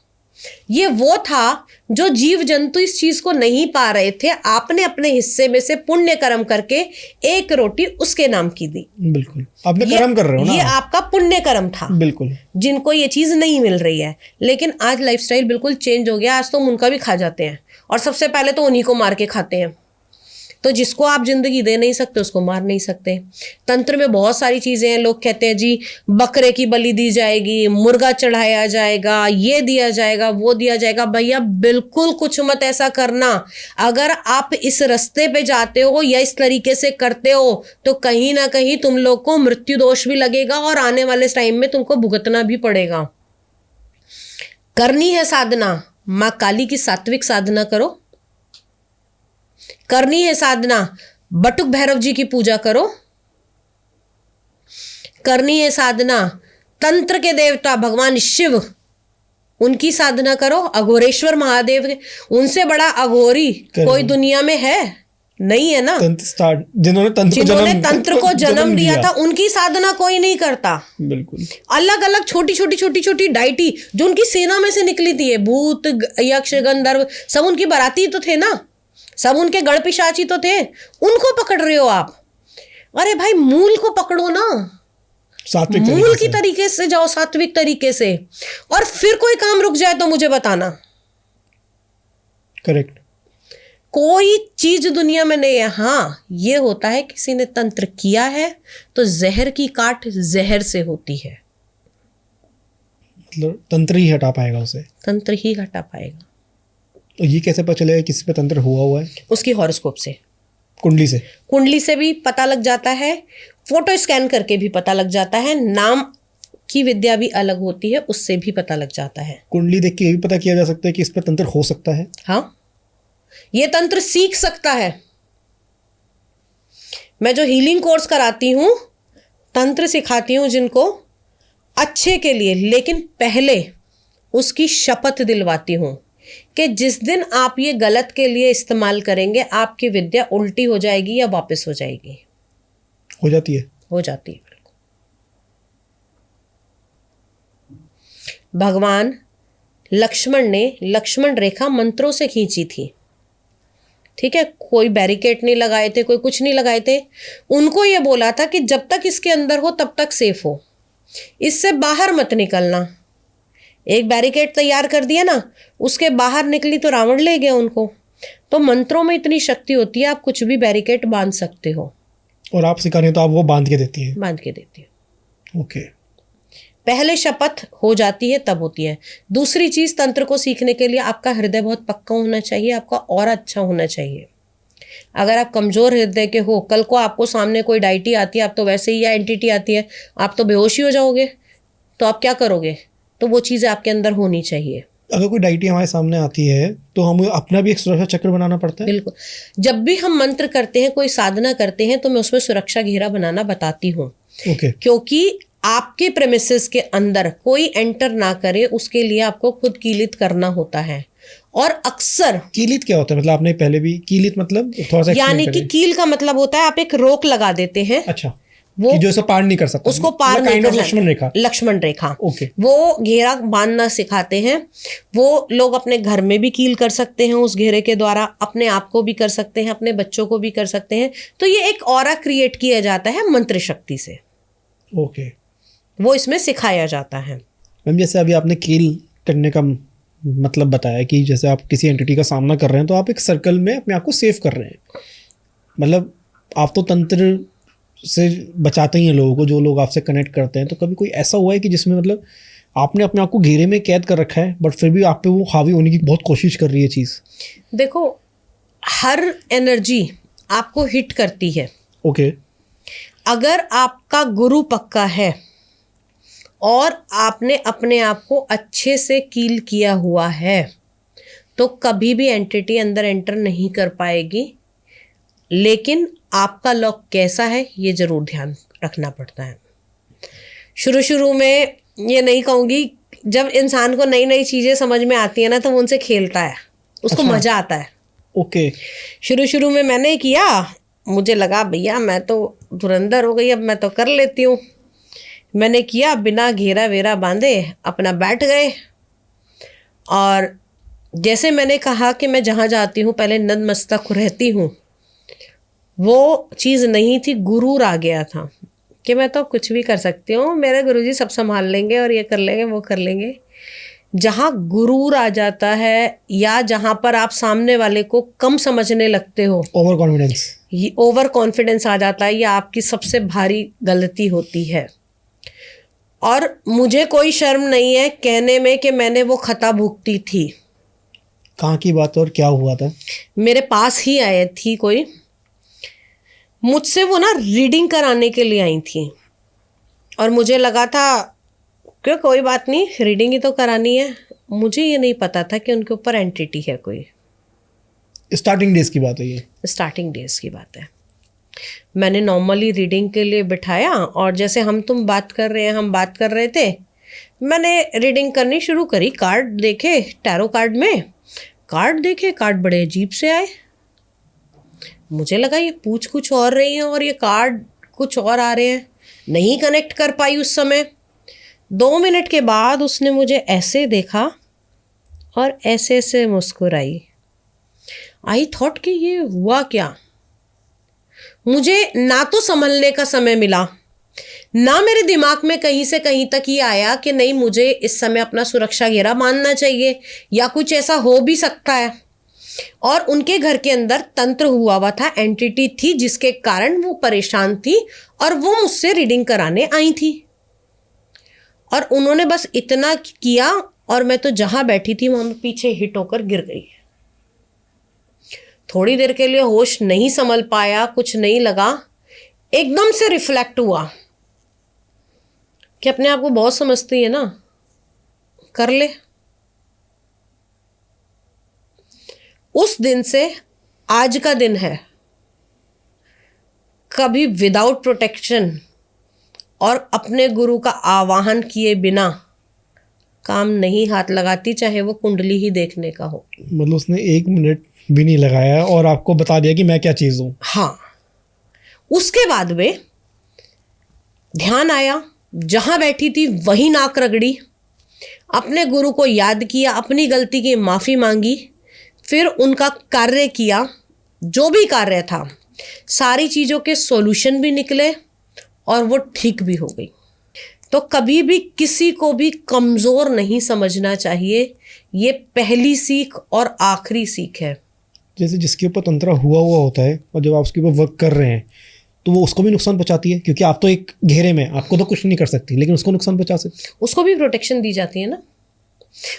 ये वो था जो जीव जंतु इस चीज को नहीं पा रहे थे, आपने अपने हिस्से में से पुण्य कर्म करके एक रोटी उसके नाम की दी। बिल्कुल, आपने कर्म कर रहे हो ना, ये आपका पुण्य कर्म था। बिल्कुल, जिनको ये चीज नहीं मिल रही है। लेकिन आज लाइफस्टाइल बिल्कुल चेंज हो गया, आज तो हम उनका भी खा जाते हैं, और सबसे पहले तो उन्हीं को मार के खाते हैं। तो जिसको आप जिंदगी दे नहीं सकते उसको मार नहीं सकते। तंत्र में बहुत सारी चीजें हैं, लोग कहते हैं जी बकरे की बलि दी जाएगी, मुर्गा चढ़ाया जाएगा, ये दिया जाएगा, वो दिया जाएगा। भैया बिल्कुल कुछ मत ऐसा करना। अगर आप इस रास्ते पे जाते हो या इस तरीके से करते हो तो कहीं ना कहीं तुम लोग को मृत्यु दोष भी लगेगा और आने वाले टाइम में तुमको भुगतना भी पड़ेगा। करनी है साधना, माँ काली की सात्विक साधना करो। करनी है साधना, बटुक भैरव जी की पूजा करो। करनी है साधना, तंत्र के देवता भगवान शिव, उनकी साधना करो। अघोरेश्वर महादेव, उनसे बड़ा अघोरी कोई दुनिया में है नहीं, है ना। जिन्होंने तंत्र को जन्म दिया था, उनकी साधना कोई नहीं करता। बिल्कुल, अलग अलग छोटी छोटी डाइटी जो उनकी सेना में से निकली थी, भूत यक्ष गंधर्व सब उनकी बाराती तो थे ना, सब उनके गण पिशाची तो थे, उनको पकड़ रहे हो आप। अरे भाई मूल को पकड़ो ना, सात्विक मूल की तरीके से जाओ, सात्विक तरीके से, और फिर कोई काम रुक जाए तो मुझे बताना। करेक्ट। कोई चीज दुनिया में नहीं है। हाँ ये होता है किसी ने तंत्र किया है तो जहर की काट जहर से होती है, मतलब तंत्र ही हटा पाएगा उसे, तंत्र ही हटा पाएगा। तो ये कैसे पता चलेगा किस पे तंत्र हुआ है? उसकी हॉरोस्कोप से, कुंडली से भी पता लग जाता है, फोटो स्कैन करके भी पता लग जाता है, नाम की विद्या भी अलग होती है, उससे भी पता लग जाता है। कुंडली देख के ये भी पता किया जा सकता है कि इस पे तंत्र हो सकता है। हाँ, ये तंत्र सीख सकता है। मैं जो हीलिंग कोर्स कराती हूं, तंत्र सिखाती हूं जिनको अच्छे के लिए, लेकिन पहले उसकी शपथ दिलवाती हूं कि जिस दिन आप ये गलत के लिए इस्तेमाल करेंगे आपकी विद्या उल्टी हो जाएगी या वापस हो जाएगी। हो जाती है, हो जाती है। भगवान लक्ष्मण ने लक्ष्मण रेखा मंत्रों से खींची थी, ठीक है, कोई बैरिकेड नहीं लगाए थे, कोई कुछ नहीं लगाए थे। उनको ये बोला था कि जब तक इसके अंदर हो तब तक सेफ हो, इससे बाहर मत निकलना। एक बैरिकेड तैयार कर दिया ना, उसके बाहर निकली तो रावण ले गया उनको। तो मंत्रों में इतनी शक्ति होती है, आप कुछ भी बैरिकेड बांध सकते हो। और आप सिखा रहे हो तो आप वो बांध के देती है? बांध के देती है। ओके। पहले शपथ हो जाती है तब होती है। दूसरी चीज, तंत्र को सीखने के लिए आपका हृदय बहुत पक्का होना चाहिए, आपका और अच्छा होना चाहिए। अगर आप कमजोर हृदय के हो, कल को आपको सामने कोई डाइटी आती है, आप तो वैसे ही, या एंटिटी आती है, आप तो बेहोशी हो जाओगे, तो आप क्या करोगे? तो वो चीज़ें आपके अंदर होनी चाहिए। अगर कोई डाइटी हमारे सामने आती है तो हमें अपना भी एक सुरक्षा चक्र बनाना पड़ता है? बिल्कुल। जब भी हम मंत्र करते हैं, कोई साधना करते हैं, तो मैं उसमें सुरक्षा घेरा बनाना बताती हूँ। ओके। क्योंकि आपके प्रेमिसेस के अंदर कोई एंटर ना करे, उसके लिए आपको खुद कीलित करना होता है। और अक्सर कीलित क्या होता है? मतलब आपने पहले भी कीलित मतलब थोड़ा सा यानी कि कील का मतलब होता है आप एक रोक लगा देते हैं। अच्छा, वो कि जो इसे पार नहीं कर सकता, उसको पार नहीं करना। लक्ष्मण रेखा। लक्ष्मण रेखा। ओके। वो घेरा बांधना सिखाते हैं। वो लोग अपने घर में भी कील कर सकते हैं उस घेरे के द्वारा, अपने आप को भी कर सकते हैं, अपने बच्चों को भी कर सकते हैं। तो ये एक ऑरा क्रिएट किया जाता है मंत्र शक्ति से। ओके। वो इसमें सिखाया जाता है। मैम जैसे अभी आपने कील करने का मतलब बताया कि जैसे आप किसी एंटिटी का सामना कर रहे हैं तो आप एक सर्कल में अपने आप को सेव कर रहे हैं। मतलब आप तो तंत्र से बचाते ही हैं लोगों को, जो लोग आपसे कनेक्ट करते हैं। तो कभी कोई ऐसा हुआ है कि जिसमें मतलब आपने अपने आप को घेरे में कैद कर रखा है बट फिर भी आप पे वो हावी होने की बहुत कोशिश कर रही है चीज़? देखो, हर एनर्जी आपको हिट करती है। ओके। अगर आपका गुरु पक्का है और आपने अपने आप को अच्छे से कील किया हुआ है तो कभी भी एंटिटी अंदर एंटर नहीं कर पाएगी। लेकिन आपका लॉक कैसा है ये जरूर ध्यान रखना पड़ता है। शुरू में ये नहीं कहूँगी जब इंसान को नई नई चीजें समझ में आती है ना तो वो उनसे खेलता है, उसको अच्छा। मजा आता है। ओके। शुरू शुरू में मैंने किया, मुझे लगा भैया मैं तो धुरंधर हो गई, अब मैं तो कर लेती हूँ। मैंने किया, बिना घेरा वेरा बांधे अपना बैठ गए, और जैसे मैंने कहा कि मैं जहाँ जाती हूँ पहले नतमस्तक रहती हूँ, वो चीज़ नहीं थी, गुरूर आ गया था कि मैं तो कुछ भी कर सकती हूँ, मेरे गुरुजी सब संभाल लेंगे और ये कर लेंगे वो कर लेंगे। जहाँ गुरूर आ जाता है या जहाँ पर आप सामने वाले को कम समझने लगते हो, ओवर कॉन्फिडेंस, ये ओवर कॉन्फिडेंस आ जाता है, ये आपकी सबसे भारी गलती होती है। और मुझे कोई शर्म नहीं है कहने में कि मैंने वो खता भुगती थी। कहाँ की बात और क्या हुआ था? मेरे पास ही आए थी कोई, मुझसे वो ना रीडिंग कराने के लिए आई थी, और मुझे लगा था कि कोई बात नहीं, रीडिंग ही तो करानी है। मुझे ये नहीं पता था कि उनके ऊपर एंटिटी है कोई। स्टार्टिंग डेज की बात है ये? स्टार्टिंग डेज की बात है। मैंने नॉर्मली रीडिंग के लिए बिठाया, और जैसे हम तुम बात कर रहे हैं, हम बात कर रहे थे, मैंने रीडिंग करनी शुरू करी। कार्ड देखे, टैरो कार्ड में कार्ड देखे, कार्ड बड़े अजीब से आए। मुझे लगा ये पूछ कुछ और रही है और ये कार्ड कुछ और आ रहे हैं, नहीं कनेक्ट कर पाई उस समय। 2 मिनट के बाद उसने मुझे ऐसे देखा और ऐसे ऐसे मुस्कुराई। आई थॉट कि ये हुआ क्या। मुझे ना तो संभलने का समय मिला, ना मेरे दिमाग में कहीं से कहीं तक ये आया कि नहीं मुझे इस समय अपना सुरक्षा घेरा बांधना चाहिए या कुछ ऐसा हो भी सकता है। और उनके घर के अंदर तंत्र हुआ हुआ था, एंटिटी थी जिसके कारण वो परेशान थी और वो मुझसे रीडिंग कराने आई थी। और उन्होंने बस इतना किया और मैं तो जहां बैठी थी वहां पीछे हिट होकर गिर गई। थोड़ी देर के लिए होश नहीं संभल पाया, कुछ नहीं लगा, एकदम से रिफ्लेक्ट हुआ कि अपने आप को बहुत समझती है ना, कर ले। उस दिन से आज का दिन है, कभी विदाउट प्रोटेक्शन और अपने गुरु का आवाहन किए बिना काम नहीं हाथ लगाती, चाहे वो कुंडली ही देखने का हो। मतलब उसने 1 मिनट भी नहीं लगाया और आपको बता दिया कि मैं क्या चीज़ हूँ? हाँ। उसके बाद में ध्यान आया, जहां बैठी थी वहीं नाक रगड़ी, अपने गुरु को याद किया, अपनी गलती की माफ़ी मांगी, फिर उनका कार्य किया, जो भी कार्य था, सारी चीज़ों के सॉल्यूशन भी निकले और वो ठीक भी हो गई। तो कभी भी किसी को भी कमज़ोर नहीं समझना चाहिए, ये पहली सीख और आखिरी सीख है। जैसे जिसके ऊपर तंत्र हुआ होता है और जब आप उसके ऊपर वर्क कर रहे हैं तो वो उसको भी नुकसान पहुंचाती है, क्योंकि आप तो एक घेरे में, आपको तो कुछ नहीं कर सकती, लेकिन उसको नुकसान पहुंचा सकती। उसको भी प्रोटेक्शन दी जाती है ना,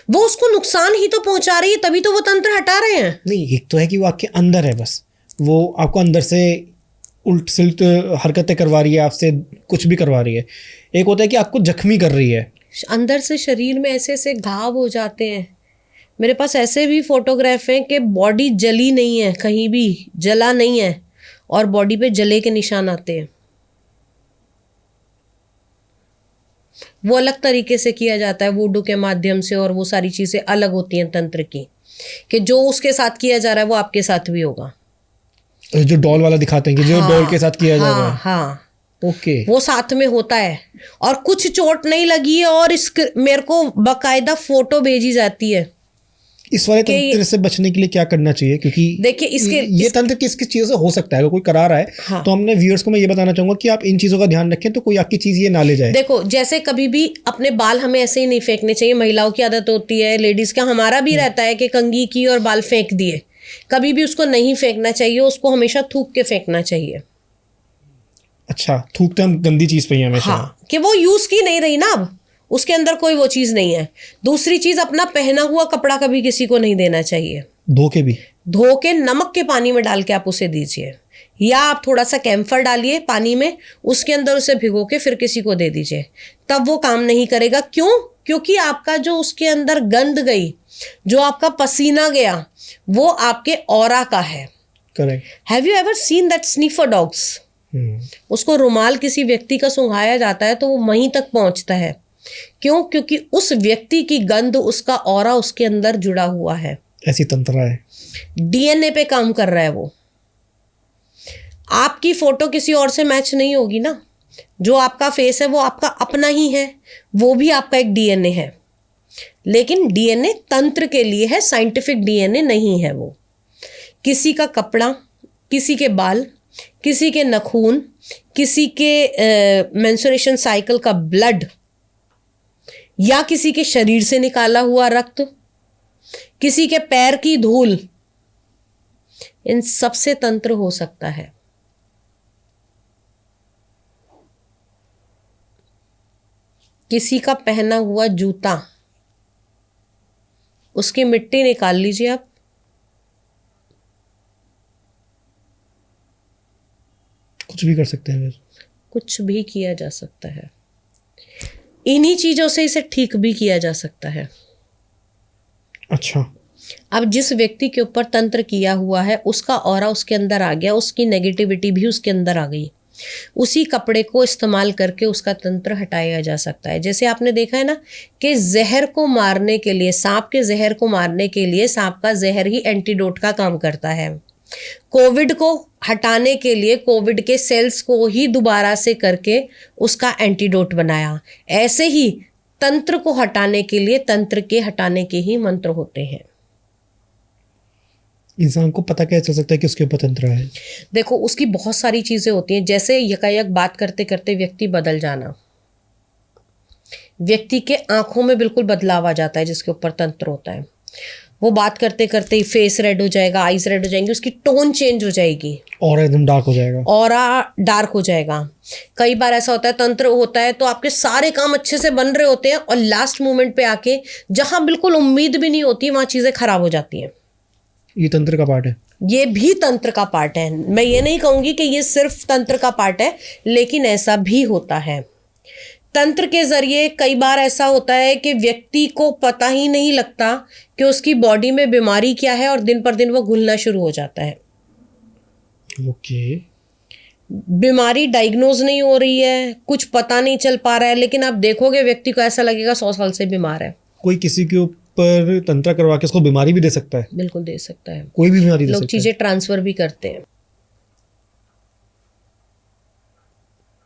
वो उसको नुकसान ही तो पहुंचा रही है, तभी तो वो तंत्र हटा रहे हैं। नहीं, एक तो है कि वो आपके अंदर है, बस वो आपको अंदर से उल्ट सिल्ट हरकतें करवा रही है, आपसे कुछ भी करवा रही है। एक होता है कि आपको जख्मी कर रही है, अंदर से शरीर में ऐसे ऐसे घाव हो जाते हैं। मेरे पास ऐसे भी फोटोग्राफ हैं कि बॉडी जली नहीं है, कहीं भी जला नहीं है और बॉडी पे जले के निशान आते हैं। वो अलग तरीके से किया जाता है, वुडू के माध्यम से, और वो सारी चीज़ें अलग होती हैं तंत्र की, कि जो उसके साथ किया जा रहा है वो आपके साथ भी होगा। जो डॉल वाला दिखाते हैं कि जो डॉल के साथ किया जा रहा है। हाँ, ओके। वो साथ में होता है। और कुछ चोट नहीं लगी है और मेरे को बकायदा फोटो भेजी जाती है। इस वाले तंत्र से बचने के लिए क्या करना चाहिए? क्योंकि देखिए ये तंत्र किस किस चीज़ों से हो सकता है, अगर कोई करा रहा है हाँ। तो हमने व्यूअर्स को मैं ये बताना चाहूंगा कि आप इन चीज़ों का ध्यान रखें तो कोई आपकी चीज़ ये ना ले जाए। देखो, जैसे कभी भी अपने बाल हमें ऐसे ही नहीं फेंकने चाहिए। महिलाओं की आदत होती है, लेडीज का, हमारा भी रहता है कि कंघी की और बाल फेंक दिए। कभी भी उसको नहीं फेंकना चाहिए, उसको हमेशा थूक के फेंकना चाहिए। अच्छा, थूकते हम गंदी चीज़ पे ही हमेशा। हाँ, कि वो यूज की नहीं रही ना, अब उसके अंदर कोई वो चीज नहीं है। दूसरी चीज, अपना पहना हुआ कपड़ा कभी किसी को नहीं देना चाहिए। धोके भी धो के नमक के पानी में डाल के आप उसे दीजिए, या आप थोड़ा सा कैम्फर डालिए पानी में, उसके अंदर उसे भिगो के फिर किसी को दे दीजिए, तब वो काम नहीं करेगा। क्यों? क्योंकि आपका जो उसके अंदर गंद गई, जो आपका पसीना गया, वो आपके ऑरा का है। Correct. Have you ever seen that sniffer dogs? उसको रुमाल किसी व्यक्ति का सूंघाया जाता है तो वो वहीं तक पहुंचता है। क्यों? क्योंकि उस व्यक्ति की गंध, उसका ऑरा उसके अंदर जुड़ा हुआ है, ऐसी तंत्रा है, डीएनए पे काम कर रहा है वो। आपकी फोटो किसी और से मैच नहीं होगी ना, जो आपका फेस है वो आपका अपना ही है, वो भी आपका एक डीएनए है, लेकिन डीएनए तंत्र के लिए है, साइंटिफिक डीएनए नहीं है वो। किसी का कपड़ा, किसी के बाल, किसी के नखून, किसी के मेंस्ट्रुएशन साइकिल का ब्लड, या किसी के शरीर से निकाला हुआ रक्त, किसी के पैर की धूल, इन सब से तंत्र हो सकता है। किसी का पहना हुआ जूता, उसकी मिट्टी निकाल लीजिए आप, कुछ भी कर सकते हैं फिर। कुछ भी किया जा सकता है। इन्हीं चीजों से इसे ठीक भी किया जा सकता है। अच्छा, अब जिस व्यक्ति के ऊपर तंत्र किया हुआ है, उसका ऑरा उसके अंदर आ गया, उसकी नेगेटिविटी भी उसके अंदर आ गई, उसी कपड़े को इस्तेमाल करके उसका तंत्र हटाया जा सकता है। जैसे आपने देखा है ना कि जहर को मारने के लिए, सांप के जहर को मारने के लिए सांप का जहर ही एंटीडोट का काम करता है। कोविड को हटाने के लिए कोविड के सेल्स को ही दोबारा से करके उसका एंटीडोट बनाया। ऐसे ही तंत्र को हटाने के लिए तंत्र के हटाने के ही मंत्र होते हैं। इंसान को पता कैसे चल सकता है कि उसके ऊपर तंत्र है? देखो, उसकी बहुत सारी चीजें होती हैं, जैसे यकायक बात करते करते व्यक्ति बदल जाना, व्यक्ति के आंखों में बिल्कुल बदलाव आ जाता है जिसके ऊपर तंत्र होता है। वो बात करते करते ही फेस रेड हो जाएगा, आईज रेड हो जाएंगी, उसकी टोन चेंज हो जाएगी, और एकदम डार्क हो जाएगा, ऑरा डार्क हो जाएगा। कई बार ऐसा होता है, तंत्र होता है तो आपके सारे काम अच्छे से बन रहे होते हैं और लास्ट मोमेंट पे आके जहां बिल्कुल उम्मीद भी नहीं होती वहां चीजें खराब हो जाती हैं। ये तंत्र का पार्ट है? ये भी तंत्र का पार्ट है। मैं ये नहीं कहूंगी कि ये सिर्फ तंत्र का पार्ट है, लेकिन ऐसा भी होता है। तंत्र के जरिए कई बार ऐसा होता है कि व्यक्ति को पता ही नहीं लगता कि उसकी बॉडी में बीमारी क्या है और दिन पर दिन वो घुलना शुरू हो जाता है। ओके। बीमारी डायग्नोज नहीं हो रही है, कुछ पता नहीं चल पा रहा है, लेकिन आप देखोगे व्यक्ति को ऐसा लगेगा 100 साल से बीमार है। कोई किसी के ऊपर तंत्र करवा के उसको बीमारी भी दे सकता है? बिल्कुल दे सकता है, कोई भी बीमारी दे लोग सकता है। चीजें ट्रांसफर भी करते हैं।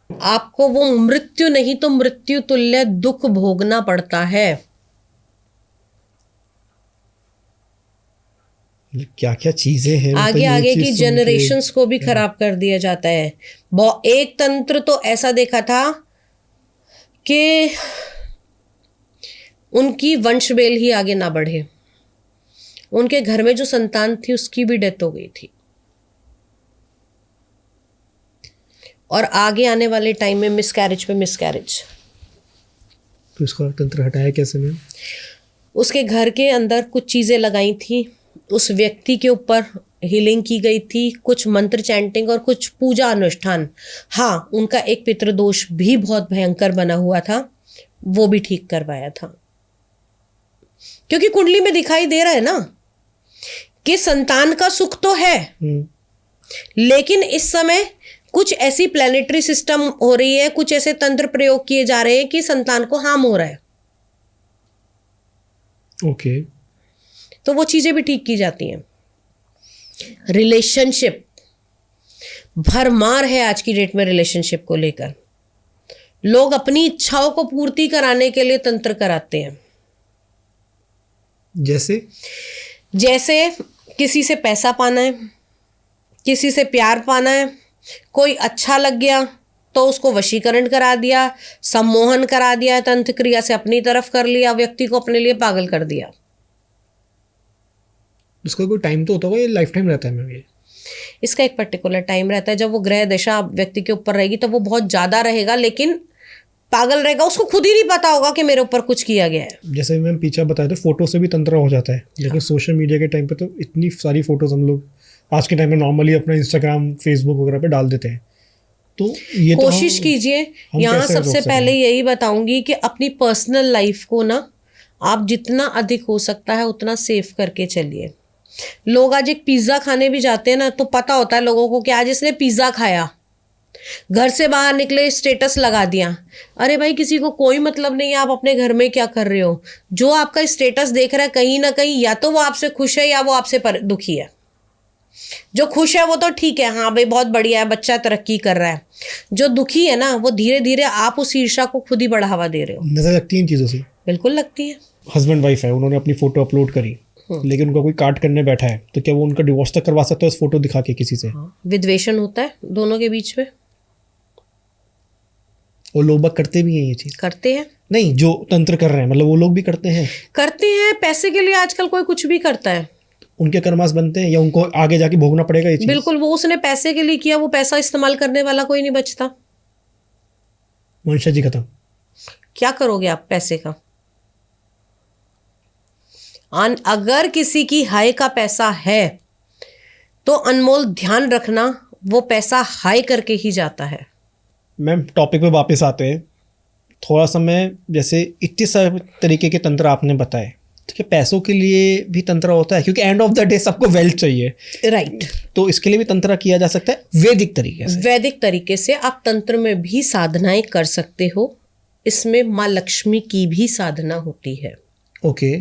आपको वो मृत्यु नहीं तो मृत्यु तुल्य दुख भोगना पड़ता है। क्या क्या चीजें हैं, आगे ये आगे चीज की सुन के- जनरेशंस को भी खराब कर दिया जाता है। एक तंत्र तो ऐसा देखा था कि उनकी वंशवेल ही आगे ना बढ़े, उनके घर में जो संतान थी उसकी भी डेथ हो गई थी, और आगे आने वाले टाइम में मिसकैरेज पे मिसकैरेज। तो इसका तंत्र हटाया कैसे मैम? उसके घर के अंदर कुछ चीज़ें लगाई थी, उस व्यक्ति के ऊपर हीलिंग की गई थी, कुछ मंत्र चैंटिंग और कुछ पूजा अनुष्ठान। हाँ, उनका एक पितृदोष भी बहुत भयंकर बना हुआ था, वो भी ठीक करवाया था। क्योंकि कुंडली में दिखाई दे रहा है ना कि संतान का सुख तो है, लेकिन इस समय कुछ ऐसी प्लैनेटरी सिस्टम हो रही है, कुछ ऐसे तंत्र प्रयोग किए जा रहे हैं कि संतान को हार्म हो रहा है। ओके। तो वो चीजें भी ठीक की जाती हैं। रिलेशनशिप भरमार है आज की डेट में, रिलेशनशिप को लेकर लोग अपनी इच्छाओं को पूर्ति कराने के लिए तंत्र कराते हैं। जैसे किसी से पैसा पाना है, किसी से प्यार पाना है, कोई अच्छा लग गया तो उसको वशीकरण करा दिया, सम्मोहन करा दिया, तंत्र क्रिया से अपनी तरफ कर लिया, व्यक्ति को अपने लिए पागल कर दिया। उसका कोई टाइम तो होता होगा, ये लाइफ टाइम रहता है मैम? ये इसका एक पर्टिकुलर टाइम रहता है, जब वो ग्रह दशा व्यक्ति के ऊपर रहेगी तो वो बहुत ज़्यादा रहेगा, लेकिन पागल रहेगा, उसको खुद ही नहीं पता होगा कि मेरे ऊपर कुछ किया गया है। जैसे मैम पीछे बताया था, फोटो से भी तंत्र हो जाता है, लेकिन सोशल मीडिया के टाइम पे तो इतनी सारी फोटोज हम लोग आज के टाइम में नॉर्मली अपना इंस्टाग्राम, फेसबुक वगैरह पे डाल देते हैं। तो ये कोशिश कीजिए। यहाँ कैसे सबसे रोक पहले सकें? यही बताऊंगी कि अपनी पर्सनल लाइफ को ना आप जितना अधिक हो सकता है उतना सेफ करके चलिए। लोग आज एक पिज्ज़ा खाने भी जाते हैं ना, तो पता होता है लोगों को कि आज इसने पिज्ज़ा खाया, घर से बाहर निकले स्टेटस लगा दिया। अरे भाई, किसी को कोई मतलब नहीं है आप अपने घर में क्या कर रहे हो। जो आपका स्टेटस देख रहा है कहीं ना कहीं या तो वो आपसे खुश है या वो आपसे दुखी है। जो खुश है वो तो ठीक है, हाँ भाई बहुत बढ़िया है, बच्चा तरक्की कर रहा है। जो दुखी है ना, वो धीरे धीरे आप उस ईर्ष्या को खुद ही बढ़ावा दे रहे हो। नजर लगती है इन चीज़ों से? बिल्कुल लगती है। हस्बैंड वाइफ है, उन्होंने अपनी फोटो अपलोड करी, लेकिन उनका कोई काट करने बैठा है, तो क्या वो उनका डिवोर्स तक करवा सकता है उस फोटो दिखा के किसी से? विद्वेषण होता है दोनों के बीच में। वो लोग बाग करते भी हैं ये चीज़? करते हैं। नहीं, जो तंत्र कर रहे हैं मतलब वो लोग भी करते हैं? करते हैं। पैसे के लिए आजकल कोई कुछ भी करता है। उनके कर्मास बनते हैं या उनको आगे जाके भोगना पड़ेगा ये चीज़? बिल्कुल, वो उसने पैसे के लिए किया, वो पैसा इस्तेमाल करने वाला कोई नहीं बचता। वंशज जी खत्म। क्या करोगे आप पैसे का? अगर किसी की हाय का पैसा है तो अनमोल ध्यान रखना, वो पैसा हाय करके ही जाता है। मैम टॉपिक पे वापस आते हैं थोड़ा सा। मैं जैसे इतने सारे तरीके के तंत्र आपने बताए, ठीक है, पैसों के लिए भी तंत्र होता है क्योंकि एंड ऑफ द डे सबको वेल्थ चाहिए, राइट। तो इसके लिए भी तंत्र किया जा सकता है वैदिक तरीके से? वैदिक तरीके से आप तंत्र में भी साधनाएं कर सकते हो। इसमें माँ लक्ष्मी की भी साधना होती है। ओके।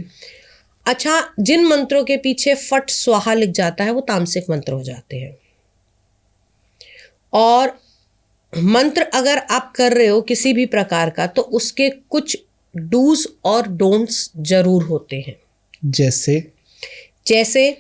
अच्छा, जिन मंत्रों के पीछे फट स्वाहा लिख जाता है वो तामसिक मंत्र हो जाते हैं। और मंत्र अगर आप कर रहे हो किसी भी प्रकार का, तो उसके कुछ डूज और डोंट्स जरूर होते हैं। जैसे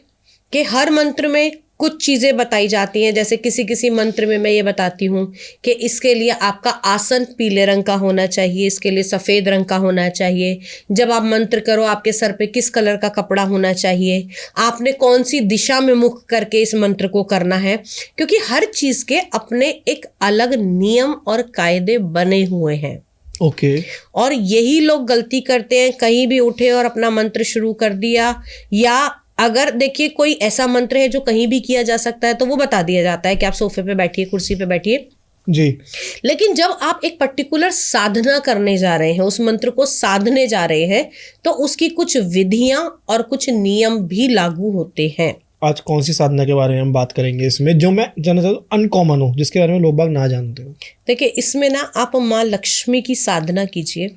कि हर मंत्र में कुछ चीज़ें बताई जाती हैं। जैसे किसी किसी मंत्र में मैं ये बताती हूँ कि इसके लिए आपका आसन पीले रंग का होना चाहिए, इसके लिए सफ़ेद रंग का होना चाहिए। जब आप मंत्र करो आपके सर पे किस कलर का कपड़ा होना चाहिए, आपने कौन सी दिशा में मुख करके इस मंत्र को करना है, क्योंकि हर चीज़ के अपने एक अलग नियम और कायदे बने हुए हैं। ओके। और यही लोग गलती करते हैं, कहीं भी उठे और अपना मंत्र शुरू कर दिया। या अगर देखिए कोई ऐसा मंत्र है जो कहीं भी किया जा सकता है तो वो बता दिया जाता है कि आप सोफे पे बैठिए, कुर्सी पे बैठिए जी। लेकिन जब आप एक पर्टिकुलर साधना करने जा रहे हैं, उस मंत्र को साधने जा रहे हैं, तो उसकी कुछ विधियां और कुछ नियम भी लागू होते हैं। आज कौन सी साधना के बारे में हम बात करेंगे इसमें, जो मैं जानना चाहता हूँ अनकॉमन हो, जिसके बारे में लोग बाग ना जानते हो? देखिए, इसमें ना आप माँ लक्ष्मी की साधना कीजिए।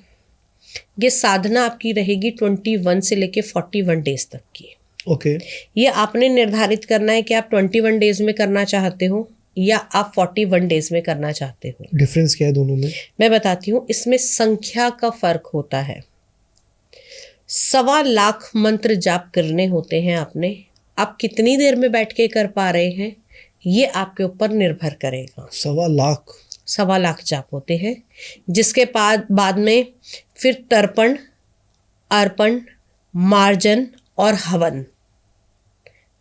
ये साधना आपकी रहेगी 21 से लेके 41 डेज तक की। ओके। ये आपने निर्धारित करना है कि आप 21 डेज में करना चाहते हो या आप 41 डेज में करना चाहते हो। डिफरेंस क्या है दोनों में? मैं बताती हूँ। इसमें संख्या का फर्क होता है। 1.25 लाख मंत्र जाप करने होते हैं आपने। आप कितनी देर में बैठ के कर पा रहे हैं ये आपके ऊपर निर्भर करेगा। 1.25 लाख? 1.25 लाख जाप होते हैं, जिसके बाद में फिर तर्पण, अर्पण, मार्जन और हवन,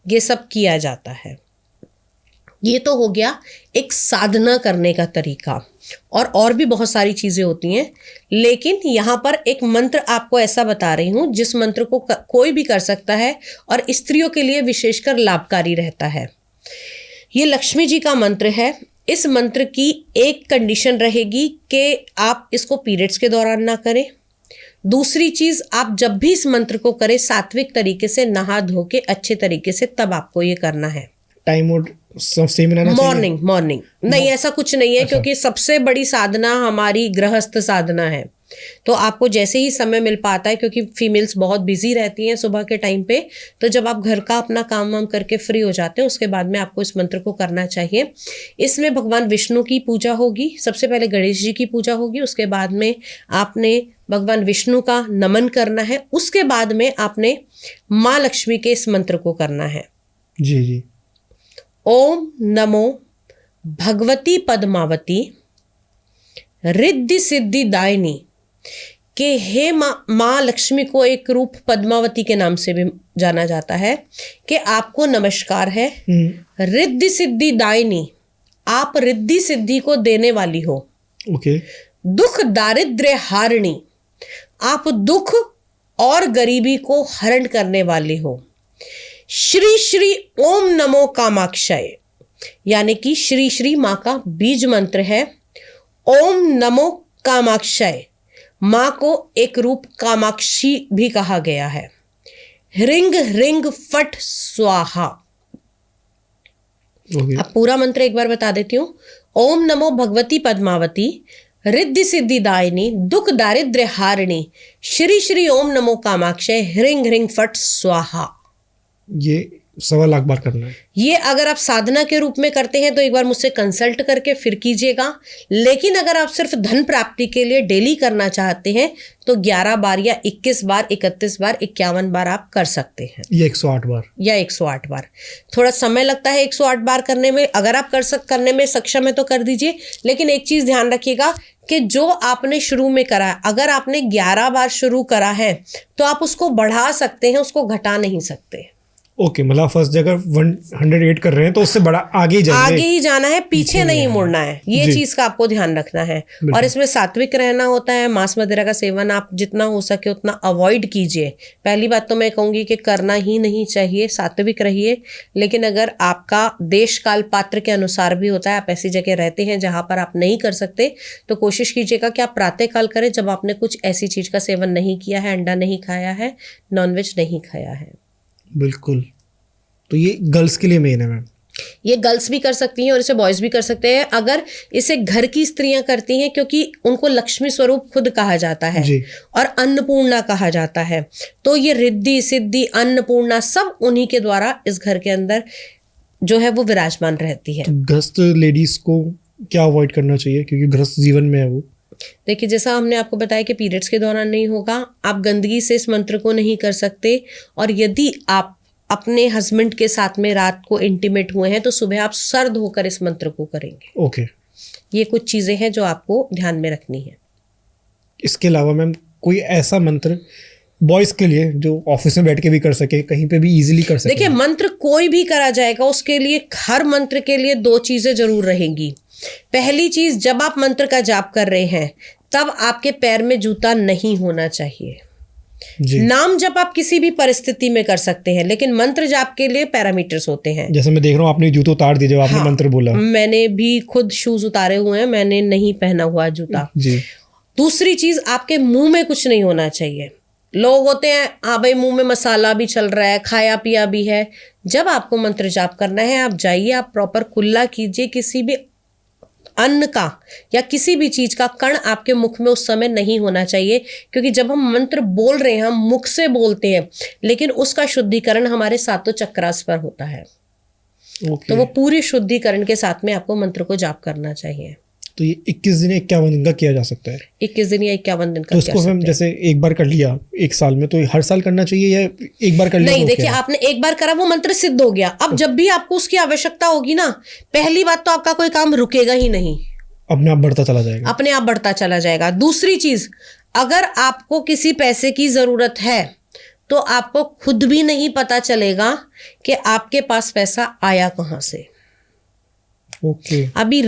ये सब किया जाता है। ये तो हो गया एक साधना करने का तरीका। और भी बहुत सारी चीज़ें होती हैं, लेकिन यहाँ पर एक मंत्र आपको ऐसा बता रही हूँ जिस मंत्र को कोई भी कर सकता है और स्त्रियों के लिए विशेषकर लाभकारी रहता है। ये लक्ष्मी जी का मंत्र है। इस मंत्र की एक कंडीशन रहेगी कि आप इसको पीरियड्स के दौरान ना करें। दूसरी चीज़, आप जब भी इस मंत्र को करें सात्विक तरीके से नहा धो के अच्छे तरीके से, तब आपको ये करना है। टाइम और सेम रहना चाहिए? मॉर्निंग नहीं, ऐसा कुछ नहीं है। अच्छा। क्योंकि सबसे बड़ी साधना हमारी गृहस्थ साधना है, तो आपको जैसे ही समय मिल पाता है, क्योंकि फीमेल्स बहुत बिजी रहती हैं सुबह के टाइम पे, तो जब आप घर का अपना काम वाम करके फ्री हो जाते हैं उसके बाद में आपको इस मंत्र को करना चाहिए। इसमें भगवान विष्णु की पूजा होगी, सबसे पहले गणेश जी की पूजा होगी, उसके बाद में आपने भगवान विष्णु का नमन करना है, उसके बाद में आपने माँ लक्ष्मी के इस मंत्र को करना है। जी जी। ओम नमो भगवती पद्मावती रिद्धि सिद्धि दायिनी, के हे माँ लक्ष्मी को एक रूप पद्मावती के नाम से भी जाना जाता है, कि आपको नमस्कार है। रिद्धि सिद्धि दायिनी, आप रिद्धि सिद्धि को देने वाली हो। ओके। दुख दारिद्र्य हारिणी, आप दुख और गरीबी को हरण करने वाले हो। श्री श्री ओम नमो कामाक्षय, यानी कि श्री श्री माँ का बीज मंत्र है। ओम नमो कामाक्षय, माँ को एक रूप कामाक्षी भी कहा गया है। ह्रिंग ह्रिंग फट स्वाहा। अब पूरा मंत्र एक बार बता देती हूँ। ओम नमो भगवती पद्मावती रिद्धि सिद्धि दायिनी दुख दारिद्र्य हारिणी श्री श्री ओम नमो कामाक्षय ह्रीं ह्रीं फट स्वाहा। ये 1.25 लाख बार करना है। ये अगर आप साधना के रूप में करते हैं तो एक बार मुझसे कंसल्ट करके फिर कीजिएगा, लेकिन अगर आप सिर्फ धन प्राप्ति के लिए डेली करना चाहते हैं तो 11 बार या 21 बार 31 बार 51 बार आप कर सकते हैं, ये 108 बार या 108 बार। थोड़ा समय लगता है 108 बार करने में, अगर आप करने में सक्षम है तो कर दीजिए। लेकिन एक चीज ध्यान रखिएगा कि जो आपने शुरू में करा है, अगर आपने 11 बार शुरू करा है तो आप उसको बढ़ा सकते हैं, उसको घटा नहीं सकते। ओके, मतलब फर्स्ट जगह 108 कर रहे हैं तो उससे बड़ा आगे ही जाएंगे, आगे ही जाना है, पीछे नहीं मुड़ना है। ये चीज का आपको ध्यान रखना है। और इसमें सात्विक रहना होता है। मांस मदिरा का सेवन आप जितना हो सके उतना अवॉइड कीजिए। पहली बात तो मैं कहूंगी कि करना ही नहीं चाहिए, सात्विक रहिए। लेकिन अगर आपका देश काल पात्र के अनुसार भी होता है, आप ऐसी जगह रहते हैं जहां पर आप नहीं कर सकते, तो कोशिश कीजिएगा कि आप प्रातः काल करें जब आपने कुछ ऐसी चीज का सेवन नहीं किया है, अंडा नहीं खाया है, नॉनवेज नहीं खाया है। बिल्कुल। तो ये गर्ल्स के लिए मेन है मैम। ये गर्ल्स भी कर सकती हैं और इसे बॉयज भी कर सकते हैं। अगर इसे घर की स्त्रियां करती हैं, क्योंकि उनको लक्ष्मी स्वरूप खुद कहा जाता है जी। और अन्नपूर्णा कहा जाता है, तो ये रिद्धि सिद्धि अन्नपूर्णा सब उन्हीं के द्वारा इस घर के अंदर जो है वो विराजमान रहती है। तो गृहस्थ लेडीज को क्या अवॉइड करना चाहिए, क्योंकि गृहस्थ जीवन में है वो? देखिए, जैसा हमने आपको बताया कि पीरियड्स के दौरान नहीं होगा, आप गंदगी से इस मंत्र को नहीं कर सकते। और यदि आप अपने हस्बैंड के साथ में रात को इंटीमेट हुए हैं तो सुबह आप सर धोकर इस मंत्र को करेंगे। ओके। ये कुछ चीजें हैं जो आपको ध्यान में रखनी है। इसके अलावा मैम कोई ऐसा मंत्र बॉयज के लिए जो ऑफिस में बैठ के भी कर सके, कहीं पे भी इजीली कर सके? देखिए, मंत्र कोई भी करा जाएगा, उसके लिए हर मंत्र के लिए 2 चीजें जरूर रहेंगी। पहली चीज, जब आप मंत्र का जाप कर रहे हैं तब आपके पैर में जूता नहीं होना चाहिए। जी। नाम जप आप किसी भी परिस्थिति में कर सकते हैं, लेकिन मंत्र जाप के लिए पैरामीटर्स होते हैं। जैसे मैं देख रहा हूँ आपने जूते उतार दिए जब आपने मंत्र बोला। मैंने भी खुद शूज उतारे हुए हैं, मैंने नहीं पहना हुआ जूता। जी। दूसरी चीज, आपके मुंह में कुछ नहीं होना चाहिए। लोग होते हैं, हाँ भाई मुंह में मसाला भी चल रहा है, खाया पिया भी है। जब आपको मंत्र जाप करना है, आप जाइए, आप प्रॉपर कुल्ला कीजिए। किसी भी अन्न का या किसी भी चीज का कण आपके मुख में उस समय नहीं होना चाहिए, क्योंकि जब हम मंत्र बोल रहे हैं हम मुख से बोलते हैं, लेकिन उसका शुद्धिकरण हमारे 7 चक्रास पर होता है। तो वो पूरे शुद्धिकरण के साथ में आपको मंत्र को जाप करना चाहिए। तो ये 21 दिन 51 दिन का किया जा सकता है? 21 दिन या 51 दिन का। तो उसको हम जैसे एक बार कर लिया 1 साल में, तो हर साल करना चाहिए या एक बार कर लिया? नहीं, देखिए, आपने एक बार करा, वो मंत्र सिद्ध हो गया। अब जब भी आपको उसकी आवश्यकता होगी ना, पहली बात तो आपका कोई काम रुकेगा ही नहीं, अपने आप बढ़ता चला जाएगा। अपने आप बढ़ता चला जाएगा। दूसरी चीज, अगर आपको किसी पैसे की जरूरत है तो आपको खुद भी नहीं पता चलेगा कि आपके पास पैसा आया कहां से। ओके। अभी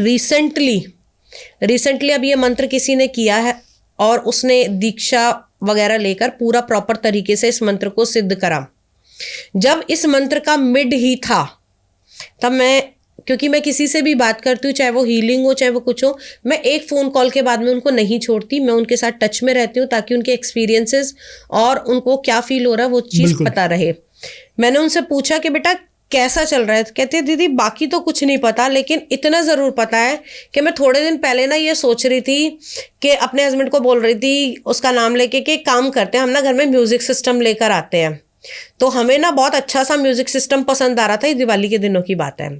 रिसेंटली अब ये मंत्र किसी ने किया है और उसने दीक्षा वगैरह लेकर पूरा प्रॉपर तरीके से इस मंत्र को सिद्ध करा। जब इस मंत्र का मिड ही था, तब क्योंकि मैं किसी से भी बात करती हूँ, चाहे वो हीलिंग हो चाहे वो कुछ हो, मैं एक फ़ोन कॉल के बाद में उनको नहीं छोड़ती। मैं उनके साथ टच में रहती हूँ ताकि उनके एक्सपीरियंसेस और उनको क्या फील हो रहा है वो चीज़ पता रहे। मैंने उनसे पूछा कि बेटा कैसा चल रहा है? कहते दीदी बाकी तो कुछ नहीं पता, लेकिन इतना ज़रूर पता है कि मैं थोड़े दिन पहले ना ये सोच रही थी कि अपने हस्बैंड को बोल रही थी, उसका नाम लेके, कि काम करते हैं हम ना घर में म्यूज़िक सिस्टम लेकर आते हैं। तो हमें ना बहुत अच्छा सा म्यूज़िक सिस्टम पसंद आ रहा था, ये दिवाली के दिनों की बात है।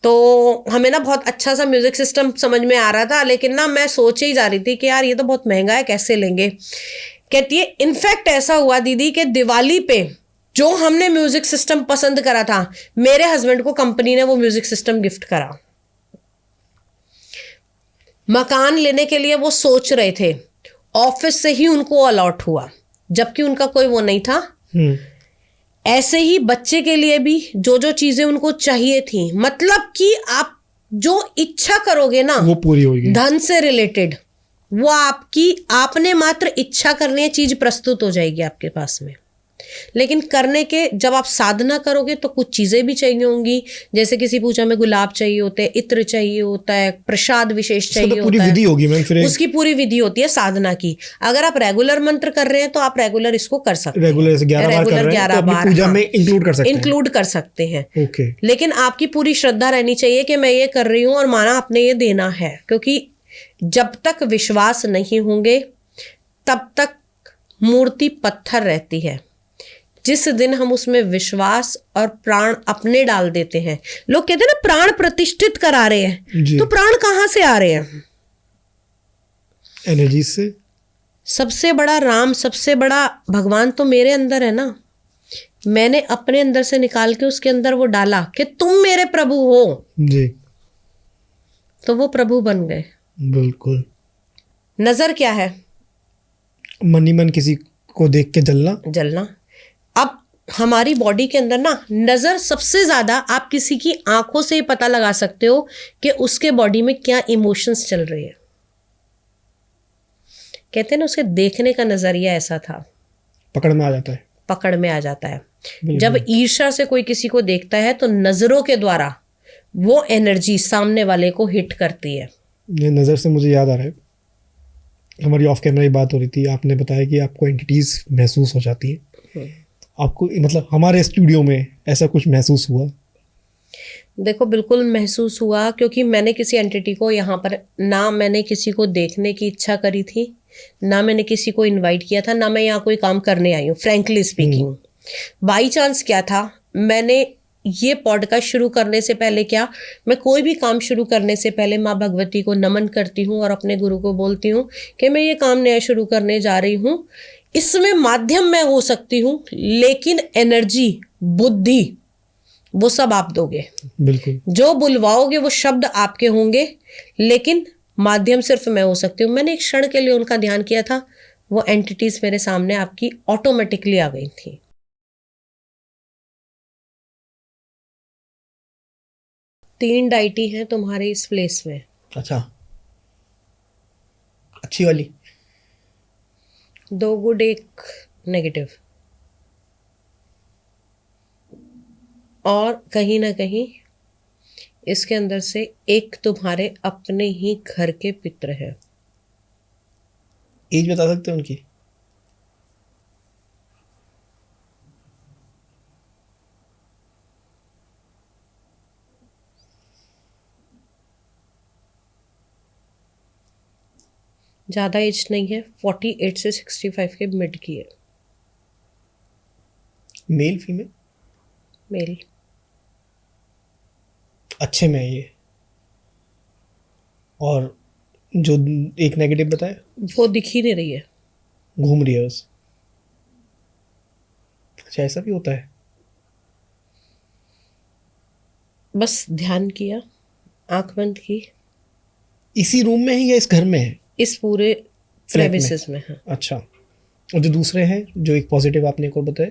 तो हमें ना बहुत अच्छा सा म्यूज़िक सिस्टम समझ में आ रहा था, लेकिन ना मैं सोच ही जा रही थी कि यार ये तो बहुत महंगा है, कैसे लेंगे। कहती है इनफैक्ट ऐसा हुआ दीदी कि दिवाली पे जो हमने म्यूजिक सिस्टम पसंद करा था, मेरे हस्बैंड को कंपनी ने वो म्यूजिक सिस्टम गिफ्ट करा। मकान लेने के लिए वो सोच रहे थे, ऑफिस से ही उनको अलॉट हुआ, जबकि उनका कोई वो नहीं था। ऐसे ही बच्चे के लिए भी जो चीजें उनको चाहिए थी, मतलब कि आप जो इच्छा करोगे ना वो पूरी होगी। धन से रिलेटेड, वो आपने मात्र इच्छा करनी है, चीज प्रस्तुत हो जाएगी आपके पास में। लेकिन करने के जब आप साधना करोगे तो कुछ चीजें भी चाहिए होंगी, जैसे किसी पूजा में गुलाब चाहिए होते हैं, इत्र चाहिए होता है, प्रसाद विशेष उसका चाहिए तो पूरी होता विधि है, होगी मैम फिर। उसकी पूरी विधि होती है साधना की। अगर आप रेगुलर मंत्र कर रहे हैं तो आप रेगुलर इसको कर सकते हैं, रेगुलर 11 बार कर रहे हैं तो अपनी पूजा में इंक्लूड कर सकते हैं। इंक्लूड कर सकते हैं। ओके। लेकिन आपकी पूरी श्रद्धा रहनी चाहिए कि मैं ये कर रही हूं और माना आपने ये देना है, क्योंकि जब तक विश्वास नहीं होंगे तब तक मूर्ति पत्थर रहती है। जिस दिन हम उसमें विश्वास और प्राण अपने डाल देते हैं, लोग कहते हैं ना प्राण प्रतिष्ठित करा रहे हैं, जी। तो प्राण कहां से आ रहे हैं? एनर्जी से। सबसे बड़ा राम, सबसे बड़ा भगवान तो मेरे अंदर है ना। मैंने अपने अंदर से निकाल के उसके अंदर वो डाला कि तुम मेरे प्रभु हो, जी तो वो प्रभु बन गए। बिल्कुल। नजर क्या है? मन ही मन किसी को देख के जलना। अब हमारी बॉडी के अंदर ना नजर सबसे ज्यादा आप किसी की आंखों से ही पता लगा सकते हो कि उसके बॉडी में क्या इमोशंस चल रहे हैं। कहते हैं ना उसके देखने का नजरिया ऐसा था, पकड़ में आ जाता है। पकड़ में आ जाता है। जब ईर्ष्या से कोई किसी को देखता है तो नजरों के द्वारा वो एनर्जी सामने वाले को हिट करती है। ये नज़र से मुझे याद आ रहा है, हमारी ऑफ कैमरा ही बात हो रही थी, आपने बताया कि आपको एंटिटीज महसूस हो जाती है। आपको मतलब हमारे स्टूडियो में ऐसा कुछ महसूस हुआ? देखो बिल्कुल महसूस हुआ, क्योंकि मैंने किसी एंटिटी को यहाँ पर ना मैंने किसी को देखने की इच्छा करी थी, ना मैंने किसी को इनवाइट किया था, ना मैं यहाँ कोई काम करने आई हूँ, फ्रैंकली स्पीकिंग। बाई चांस क्या था, मैंने ये पॉडकास्ट शुरू करने से पहले क्या, मैं कोई भी काम शुरू करने से पहले माँ भगवती को नमन करती हूँ और अपने गुरु को बोलती हूँ कि मैं ये काम नया शुरू करने जा रही हूँ। इसमें माध्यम मैं हो सकती हूँ, लेकिन एनर्जी, बुद्धि, वो सब आप दोगे। बिल्कुल। जो बुलवाओगे वो शब्द आपके होंगे, लेकिन माध्यम सिर्फ मैं हो सकती हूँ। मैंने एक क्षण के लिए उनका ध्यान किया था, वो एंटिटीज मेरे सामने आपकी ऑटोमेटिकली आ गई थी। तीन डाइटी हैं तुम्हारे इस प्लेस में। अच्छा, अच्छी वाली? 2 गुड 1 नेगेटिव। और कहीं ना कहीं इसके अंदर से एक तुम्हारे अपने ही घर के पितर है। एज बता सकते हैं उनकी? ज़्यादा एज नहीं है, 48 से 65 के मिड की है। Male female? मेल। अच्छे में है ये। और जो एक नेगेटिव बताया वो दिख ही नहीं रही है, घूम रही है बस। अच्छा, ऐसा भी होता है? बस ध्यान किया, आंख बंद की। इसी रूम में है या इस घर में है? इस पूरे फ्लैट में? प्रेमिसेस में है। अच्छा, और जो दूसरे हैं, जो एक पॉजिटिव आपने एक और बताया?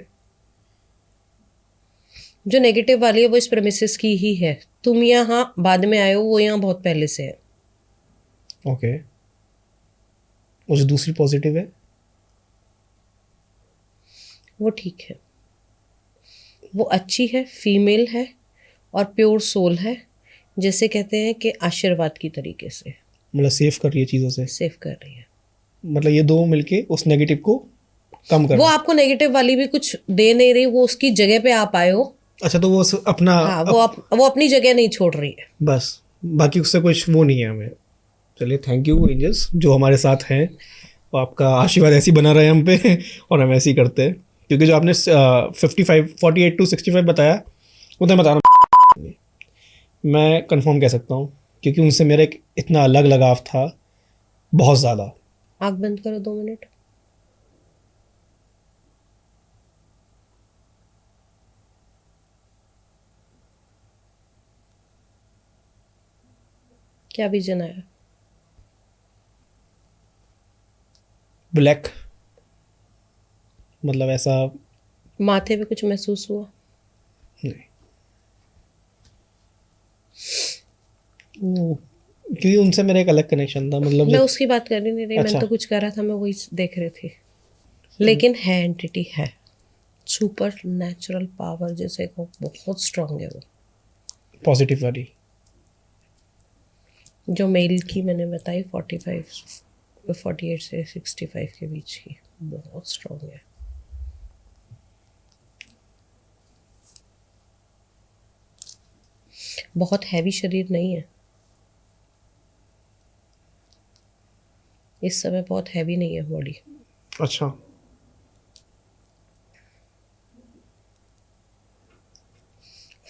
जो नेगेटिव वाली है वो इस प्रेमिसेस की ही है। तुम यहाँ बाद में आए हो, वो यहाँ बहुत पहले से है। ओके। और जो दूसरी पॉजिटिव है? वो ठीक है, वो अच्छी है, फीमेल है और प्योर सोल है, जैसे कहते हैं कि आशीर्वाद की तरीके से मतलब सेव कर रही है चीज़ों से? सेव कर रही है। मतलब ये दो मिलके उस नेगेटिव को कम कर वो आपको नेगेटिव वाली भी कुछ दे नहीं रही, वो उसकी जगह पे आप आए हो। अच्छा, तो वो अपना हाँ, वो अपनी जगह नहीं छोड़ रही है बस, बाकी उससे कुछ वो नहीं है हमें। चलिए, थैंक यू एंजल्स जो हमारे साथ हैं, और आपका आशीर्वाद ऐसी बना रहे हम पे और हम ऐसे ही करते हैं। क्योंकि जो आपने 48 to 65 बताया, वो तो मैं बता रहा हूँ, मैं कंफर्म कह सकता हूँ, क्योंकि उनसे मेरा एक इतना अलग लगाव था, बहुत ज़्यादा। आँख बंद करो 2 मिनट। क्या विजन आया? ब्लैक, मतलब ऐसा माथे पे कुछ महसूस हुआ? नहीं, क्योंकि उनसे मेरा एक अलग कनेक्शन था। मतलब मैं उसकी बात कर ही नहीं रही। अच्छा। मैंने तो कुछ करा था, मैं वही देख रही थी। लेकिन है, एंटिटी है। सुपर नेचुरल पावर जैसे को बहुत स्ट्रांग है वो। पॉजिटिव वाली जो मेल की मैंने बताई 48 से 65 के बीच की, बहुत स्ट्रांग है। बहुत हैवी शरीर नहीं है इस समय, बहुत हैवी नहीं है बॉडी। अच्छा,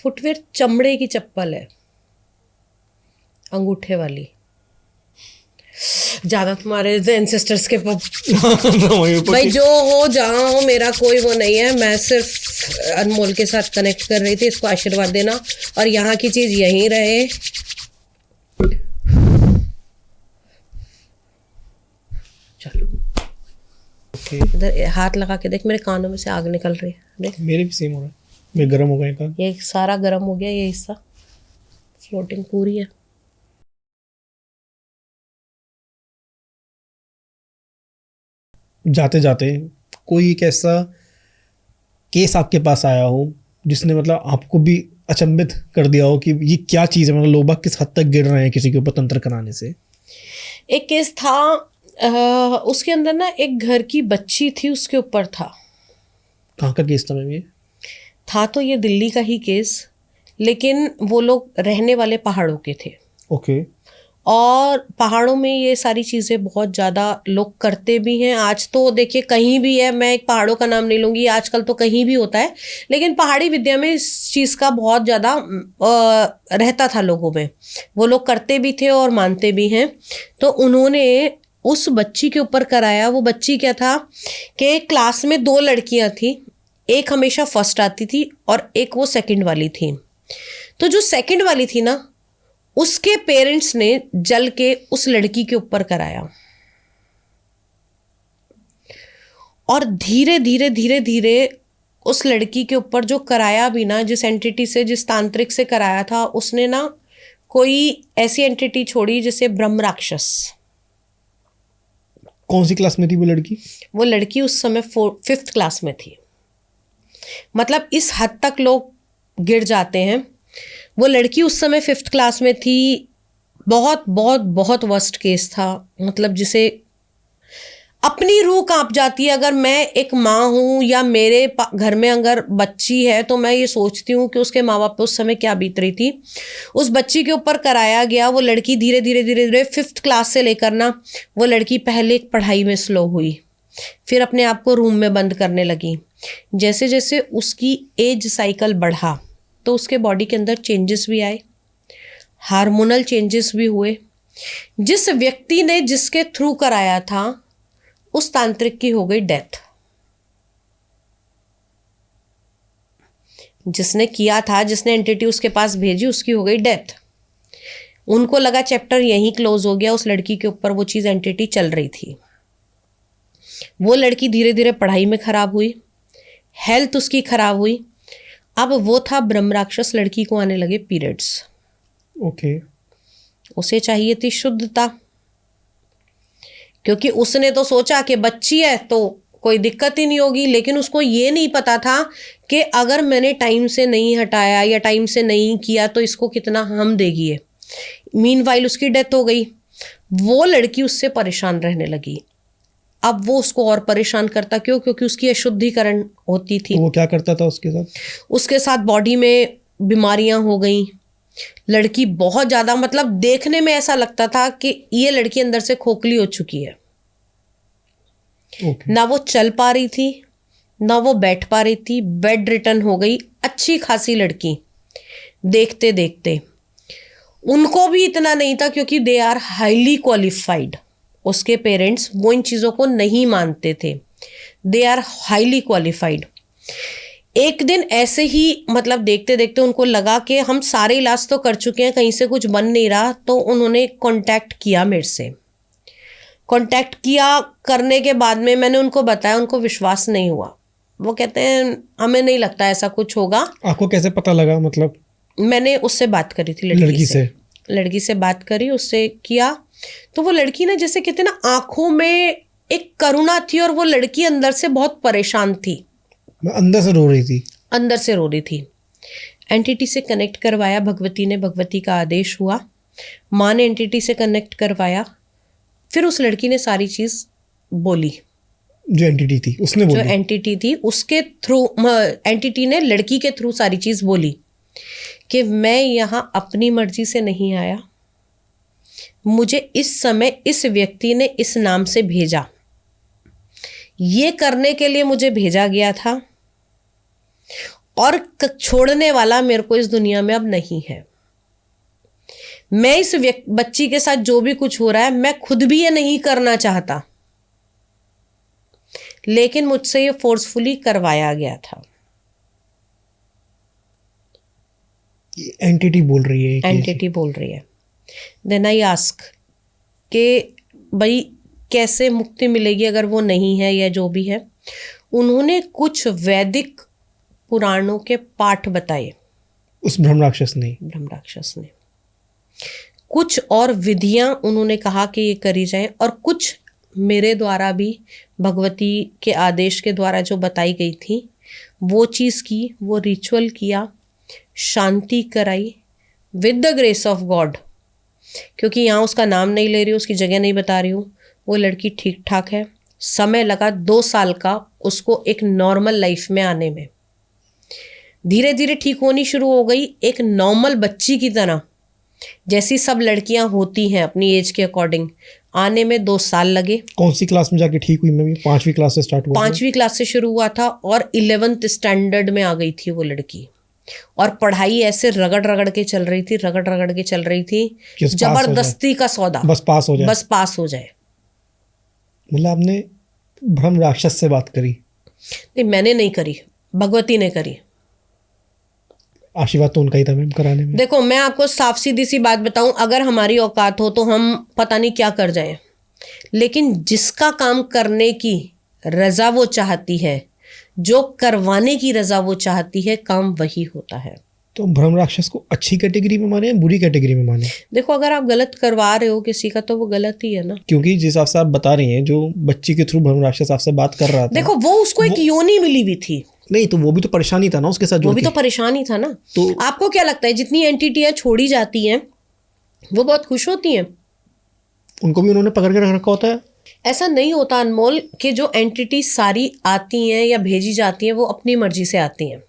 फुटवेयर चमड़े की चप्पल है, अंगूठे वाली। ज्यादा तुम्हारे एंसेस्टर्स के भाई जो हो जहाँ हो, मेरा कोई वो नहीं है। मैं सिर्फ अनमोल के साथ कनेक्ट कर रही थी, इसको आशीर्वाद देना और यहाँ की चीज यहीं रहे। चलो इधर हाथ लगा के देख, मेरे कानों में से आग निकल रही है, देख। मेरे भी सेम हो रहा है, मेरे गर्म हो गए कान। ये सारा गर्म हो गया, ये हिस्सा फ्लोटिंग पूरी है। जाते जाते कोई एक ऐसा केस आपके पास आया हो जिसने मतलब आपको भी अचंभित कर दिया हो कि ये क्या चीज़ है, मतलब लोग बाग किस हद तक गिर रहे हैं किसी के ऊपर तंत्र कराने से? एक केस था, उसके अंदर ना एक घर की बच्ची थी, उसके ऊपर था। कहाँ का केस था मैम ये? था तो ये दिल्ली का ही केस, लेकिन वो लोग रहने वाले पहाड़ों के थे। ओके। और पहाड़ों में ये सारी चीज़ें बहुत ज़्यादा लोग करते भी हैं। आज तो देखिए कहीं भी है, मैं एक पहाड़ों का नाम नहीं लूँगी, आजकल तो कहीं भी होता है, लेकिन पहाड़ी विद्या में इस चीज़ का बहुत ज़्यादा रहता था लोगों में। वो लोग करते भी थे और मानते भी हैं। तो उन्होंने उस बच्ची के ऊपर कराया। वो बच्ची क्या था कि क्लास में 2 लड़कियाँ थी, एक हमेशा फर्स्ट आती थी और एक वो सेकंड वाली थी। तो जो सेकंड वाली थी ना, उसके पेरेंट्स ने जल के उस लड़की के ऊपर कराया और धीरे धीरे धीरे धीरे उस लड़की के ऊपर जो कराया भी ना, जिस एंटिटी से, जिस तांत्रिक से कराया था, उसने ना कोई ऐसी एंटिटी छोड़ी जैसे ब्रह्म राक्षस। कौन सी क्लास में थी वो लड़की? वो लड़की उस समय 5th क्लास में थी। मतलब इस हद तक लोग गिर जाते हैं। वो लड़की उस समय 5th क्लास में थी। बहुत बहुत बहुत वर्स्ट केस था, मतलब जिसे अपनी रूह कांप जाती है। अगर मैं एक माँ हूँ या मेरे घर में अगर बच्ची है तो मैं ये सोचती हूँ कि उसके माँ बाप पे उस समय क्या बीत रही थी। उस बच्ची के ऊपर कराया गया। वो लड़की धीरे धीरे धीरे धीरे 5th क्लास से लेकर ना, वो लड़की पहले पढ़ाई में स्लो हुई, फिर अपने आप को रूम में बंद करने लगी। जैसे जैसे उसकी एज साइकिल बढ़ा तो उसके बॉडी के अंदर चेंजेस भी आए, हार्मोनल चेंजेस भी हुए। जिस व्यक्ति ने जिसके थ्रू कराया था, उस तांत्रिक की हो गई डेथ। जिसने किया था, जिसने एंटिटी उसके पास भेजी, उसकी हो गई डेथ। उनको लगा चैप्टर यहीं क्लोज हो गया। उस लड़की के ऊपर वो चीज एंटिटी चल रही थी। वो लड़की धीरे धीरे पढ़ाई में खराब हुई, हेल्थ उसकी खराब हुई। अब वो था ब्रह्म राक्षस। लड़की को आने लगे पीरियड्स। ओके। उसे चाहिए थी शुद्धता, क्योंकि उसने तो सोचा कि बच्ची है तो कोई दिक्कत ही नहीं होगी, लेकिन उसको ये नहीं पता था कि अगर मैंने टाइम से नहीं हटाया या टाइम से नहीं किया तो इसको कितना हार्म देगी ये। मीनवाइल उसकी डेथ हो गई। वो लड़की उससे परेशान रहने लगी। अब वो उसको और परेशान करता, क्यों? क्योंकि उसकी अशुद्धिकरण होती थी। तो वो क्या करता था उसके साथ? उसके साथ बॉडी में बीमारियां हो गई। लड़की बहुत ज्यादा, मतलब देखने में ऐसा लगता था कि ये लड़की अंदर से खोखली हो चुकी है। Okay. ना वो चल पा रही थी, ना वो बैठ पा रही थी। बेड रिटर्न हो गई। अच्छी खासी लड़की। देखते देखते उनको भी इतना नहीं था, क्योंकि दे आर हाईली क्वालिफाइड। उसके पेरेंट्स वो इन चीज़ों को नहीं मानते थे। They are highly qualified. एक दिन ऐसे ही, मतलब देखते देखते उनको लगा कि हम सारे इलाज तो कर चुके हैं, कहीं से कुछ बन नहीं रहा। तो उन्होंने कांटेक्ट किया मेरे से। कांटेक्ट किया, करने के बाद में मैंने उनको बताया, उनको विश्वास नहीं हुआ। वो कहते हैं हमें नहीं लगता ऐसा कुछ होगा। आपको कैसे पता लगा? मतलब मैंने उससे बात करी थी, लड़की से बात करी, उससे किया। तो वो लड़की ना, जैसे कहते हैं ना, आंखों में एक करुणा थी और वो लड़की अंदर से बहुत परेशान थी। मैं अंदर से रो रही थी। अंदर से रो रही थी। एंटिटी से कनेक्ट करवाया भगवती ने, भगवती का आदेश हुआ, माँ ने एंटिटी से कनेक्ट करवाया, फिर उस लड़की ने सारी चीज़ बोली। जो एंटिटी थी उसने जो बोली। एंटिटी थी उसके थ्रू, एंटिटी ने लड़की के थ्रू सारी चीज़ बोली कि मैं यहाँ अपनी मर्जी से नहीं आया, मुझे इस समय इस व्यक्ति ने इस नाम से भेजा, ये करने के लिए मुझे भेजा गया था, और छोड़ने वाला मेरे को इस दुनिया में अब नहीं है। मैं इस बच्ची के साथ जो भी कुछ हो रहा है, मैं खुद भी ये नहीं करना चाहता, लेकिन मुझसे ये फोर्सफुली करवाया गया था। एंटिटी बोल रही है। एंटिटी बोल रही है। देन आई आस्क कि भाई कैसे मुक्ति मिलेगी अगर वो नहीं है या जो भी है। उन्होंने कुछ वैदिक पुराणों के पाठ बताए उस ब्रह्म राक्षस ने कुछ और विधियां उन्होंने कहा कि ये करी जाए, और कुछ मेरे द्वारा भी भगवती के आदेश के द्वारा जो बताई गई थी वो चीज़ की, वो रिचुअल किया, शांति कराई with the grace of God. क्योंकि यहाँ उसका नाम नहीं ले रही हूँ, उसकी जगह नहीं बता रही हूँ, वो लड़की ठीक ठाक है। समय लगा 2 साल का उसको एक नॉर्मल लाइफ में आने में। धीरे धीरे ठीक होनी शुरू हो गई एक नॉर्मल बच्ची की तरह, जैसी सब लड़कियां होती हैं अपनी एज के अकॉर्डिंग। आने में 2 साल लगे। कौन सी क्लास में जाके ठीक हुई? मैं भी 5वीं क्लास से स्टार्ट हुआ। 5वीं क्लास से शुरू हुआ था और 11th स्टैंडर्ड में आ गई थी वो लड़की। और पढ़ाई ऐसे रगड़ रगड़ के चल रही थी, जबरदस्ती का सौदा, बस पास हो जाए। मतलब आपने ब्रह्म राक्षस से बात करी? नहीं, मैंने नहीं करी, भगवती ने करी। आशीर्वाद तो उनका ही था मैम कराने में। देखो, मैं आपको साफ सीधी सी बात बताऊं, अगर हमारी औकात हो तो हम पता नहीं क्या कर जाएं, लेकिन जिसका काम करने की रजा वो चाहती है, जो करवाने की रजा वो चाहती है, काम वही होता है। तो ब्रह्म राक्षस को अच्छी कैटेगरी में माने या बुरी कैटेगरी में माने? देखो, अगर आप गलत करवा रहे हो किसी का तो वो गलत ही है ना। क्योंकि जिस हिसाब से आप बता रही हैं, जो बच्ची के थ्रू ब्रह्म राक्षस आपसे बात कर रहा था, देखो वो उसको एक योनि मिली हुई थी। नहीं तो वो भी तो परेशानी था ना उसके साथ, वो भी तो परेशानी था ना। तो आपको क्या लगता है जितनी एंटिटियां छोड़ी जाती हैं वो बहुत खुश होती हैं? उनको भी उन्होंने पकड़ के रख रखा होता है। ऐसा नहीं होता अनमोल कि जो एंटिटी सारी आती हैं या भेजी जाती हैं वो अपनी मर्जी से आती हैं।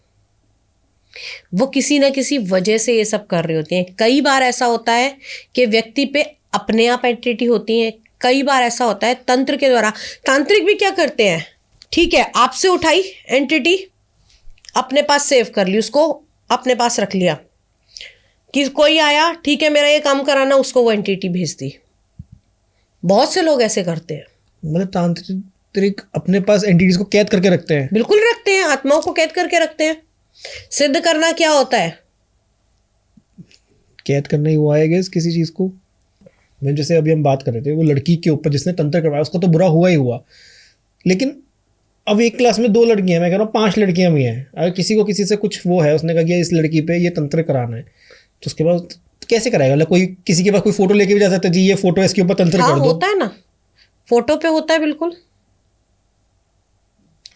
वो किसी ना किसी वजह से ये सब कर रही होती हैं। कई बार ऐसा होता है कि व्यक्ति पे अपने आप एंटिटी होती हैं, कई बार ऐसा होता है तंत्र के द्वारा। तांत्रिक भी क्या करते हैं, ठीक है, आपसे उठाई एंटिटी, अपने पास सेव कर ली, उसको अपने पास रख लिया, कि कोई आया, ठीक है मेरा ये काम कराना, उसको वो एंटिटी भेज दी। बहुत से लोग ऐसे करते हैं। मतलब तांत्रिक अपने पास एंटिटीज को कैद करके रखते हैं? बिल्कुल रखते हैं, आत्माओं को कैद करके रखते हैं। सिद्ध करना क्या होता है? कैद करना ही हुआ है गैस किसी चीज को। मैं जैसे अभी हम बात कर रहे थे, वो लड़की के ऊपर जिसने तंत्र करवाया उसका तो बुरा हुआ ही हुआ, लेकिन अब एक क्लास में 2 लड़कियां, मैं कह रहा हूँ 5 लड़कियां भी हैं। अगर किसी को किसी से कुछ वो है, उसने कहा कि इस लड़की पे ये तंत्र कराना है, तो उसके बाद कैसे कराएगा? मतलब कोई किसी के पास कोई फोटो लेके भी जा सकता है, जी ये फोटो है, इसके ऊपर तंत्र कर दो। होता है ना, फोटो पे होता है बिल्कुल।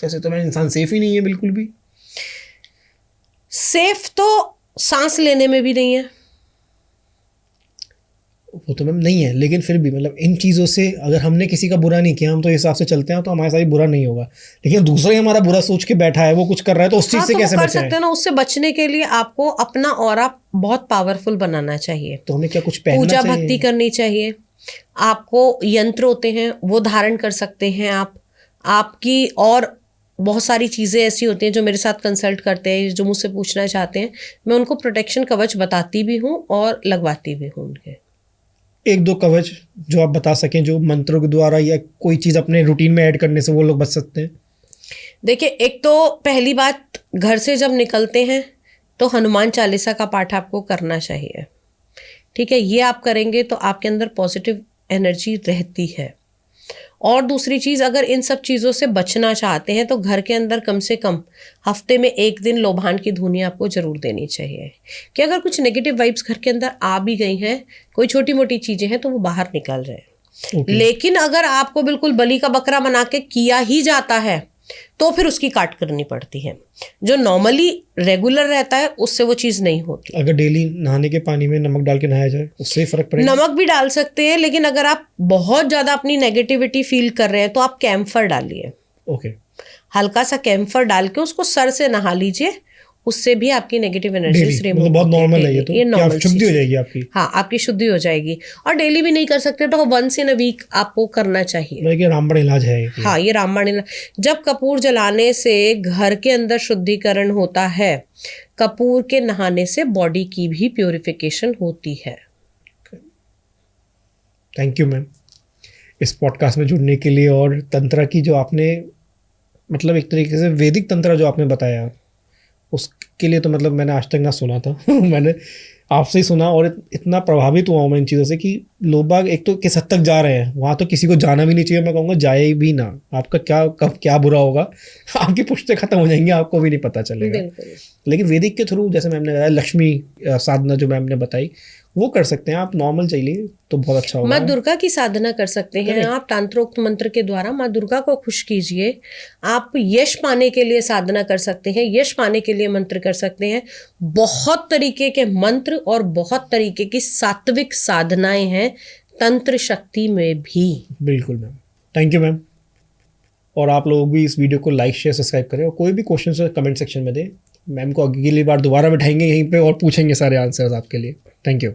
ऐसे तो मैं इंसान सेफ ही नहीं है बिल्कुल भी। सेफ तो सांस लेने में भी नहीं है। वो तो मैम नहीं है, लेकिन फिर भी मतलब इन चीज़ों से अगर हमने किसी का बुरा नहीं किया, हम तो इस हिसाब से चलते हैं, तो हमारे साथ ही बुरा नहीं होगा। लेकिन दूसरा ही हमारा बुरा सोच के बैठा है, वो कुछ कर रहा है, तो उस चीज़ से तो कैसे कर बचें? सकते हैं ना। उससे बचने के लिए आपको अपना ऑरा बहुत पावरफुल बनाना चाहिए। तो हमें क्या कुछ पहनना पूजा चाहिए? भक्ति करनी चाहिए। आपको यंत्र होते हैं वो धारण कर सकते हैं आप। आपकी और बहुत सारी चीज़ें ऐसी होती हैं जो मेरे साथ कंसल्ट करते हैं, जो मुझसे पूछना चाहते हैं, मैं उनको प्रोटेक्शन कवच बताती भी हूँ और लगवाती भी हूँ उनके। 1-2 कवच जो आप बता सकें, जो मंत्रों के द्वारा या कोई चीज़ अपने रूटीन में ऐड करने से वो लोग बच सकते हैं। देखिए, एक तो पहली बात, घर से जब निकलते हैं तो हनुमान चालीसा का पाठ आपको करना चाहिए। ठीक है, ये आप करेंगे तो आपके अंदर पॉजिटिव एनर्जी रहती है। और दूसरी चीज़, अगर इन सब चीज़ों से बचना चाहते हैं तो घर के अंदर कम से कम हफ्ते में 1 दिन लोबान की धुनी आपको ज़रूर देनी चाहिए, कि अगर कुछ नेगेटिव वाइब्स घर के अंदर आ भी गई हैं, कोई छोटी मोटी चीज़ें हैं, तो वो बाहर निकल जाए। लेकिन अगर आपको बिल्कुल बलि का बकरा बना के किया ही जाता है तो फिर उसकी काट करनी पड़ती है। जो नॉर्मली रेगुलर रहता है उससे वो चीज़ नहीं होती। अगर डेली नहाने के पानी में नमक डाल के नहाया जाए उससे फर्क पड़ेगा? नमक भी डाल सकते हैं, लेकिन अगर आप बहुत ज़्यादा अपनी नेगेटिविटी फील कर रहे हैं तो आप कैम्फर डालिए। ओके। हल्का सा कैम्फर डाल के उसको सर से नहा लीजिए, उससे भी आपकी नेगेटिव एनर्जी रिमूव बहुत नॉर्मल है ये तो, ये नॉर्मल शुद्धि हो जाएगी आपकी। हाँ, आपकी शुद्धि हो जाएगी। और डेली भी नहीं कर सकते तो वंस इन अ वीक आपको करना चाहिए। ये रामबाण इलाज है। हाँ, ये रामबाण इलाज। जब कपूर जलाने से घर के अंदर शुद्धिकरण होता है, कपूर के नहाने से बॉडी की भी प्योरिफिकेशन होती है। थैंक यू मैम इस पॉडकास्ट में जुड़ने के लिए, और तंत्र की जो आपने मतलब एक तरीके से वैदिक तंत्र जो आपने बताया उसके लिए तो मतलब मैंने आज तक ना सुना था मैंने आपसे ही सुना, और इतना प्रभावित हुआ हूँ मैं इन चीज़ों से कि लोग बाग एक तो किस हद तक जा रहे हैं, वहाँ तो किसी को जाना भी नहीं चाहिए। मैं कहूँगा जाए भी ना, आपका क्या कब क्या बुरा होगा आपकी पुश्तें खत्म हो जाएंगी, आपको भी नहीं पता चलेगा। लेकिन वैदिक के थ्रू जैसे मैम ने बताया, लक्ष्मी साधना जो मैम ने बताई वो कर सकते हैं आप, नॉर्मल चाहिए तो बहुत अच्छा होगा। माँ दुर्गा की साधना कर सकते हैं आप, तंत्रोक्त मंत्र के द्वारा माँ दुर्गा को खुश कीजिए। आप यश पाने के लिए साधना कर सकते हैं, यश पाने के लिए मंत्र कर सकते हैं। बहुत तरीके के मंत्र और बहुत तरीके की सात्विक साधनाएं हैं तंत्र शक्ति में भी। बिल्कुल मैम, थैंक यू मैम। और आप लोग भी इस वीडियो को लाइक शेयर सब्सक्राइब करें, और कोई भी क्वेश्चन कमेंट सेक्शन में दें। मैम को अगली बार दोबारा बैठाएंगे यहीं पे और पूछेंगे सारे आंसर्स आपके लिए। Thank you.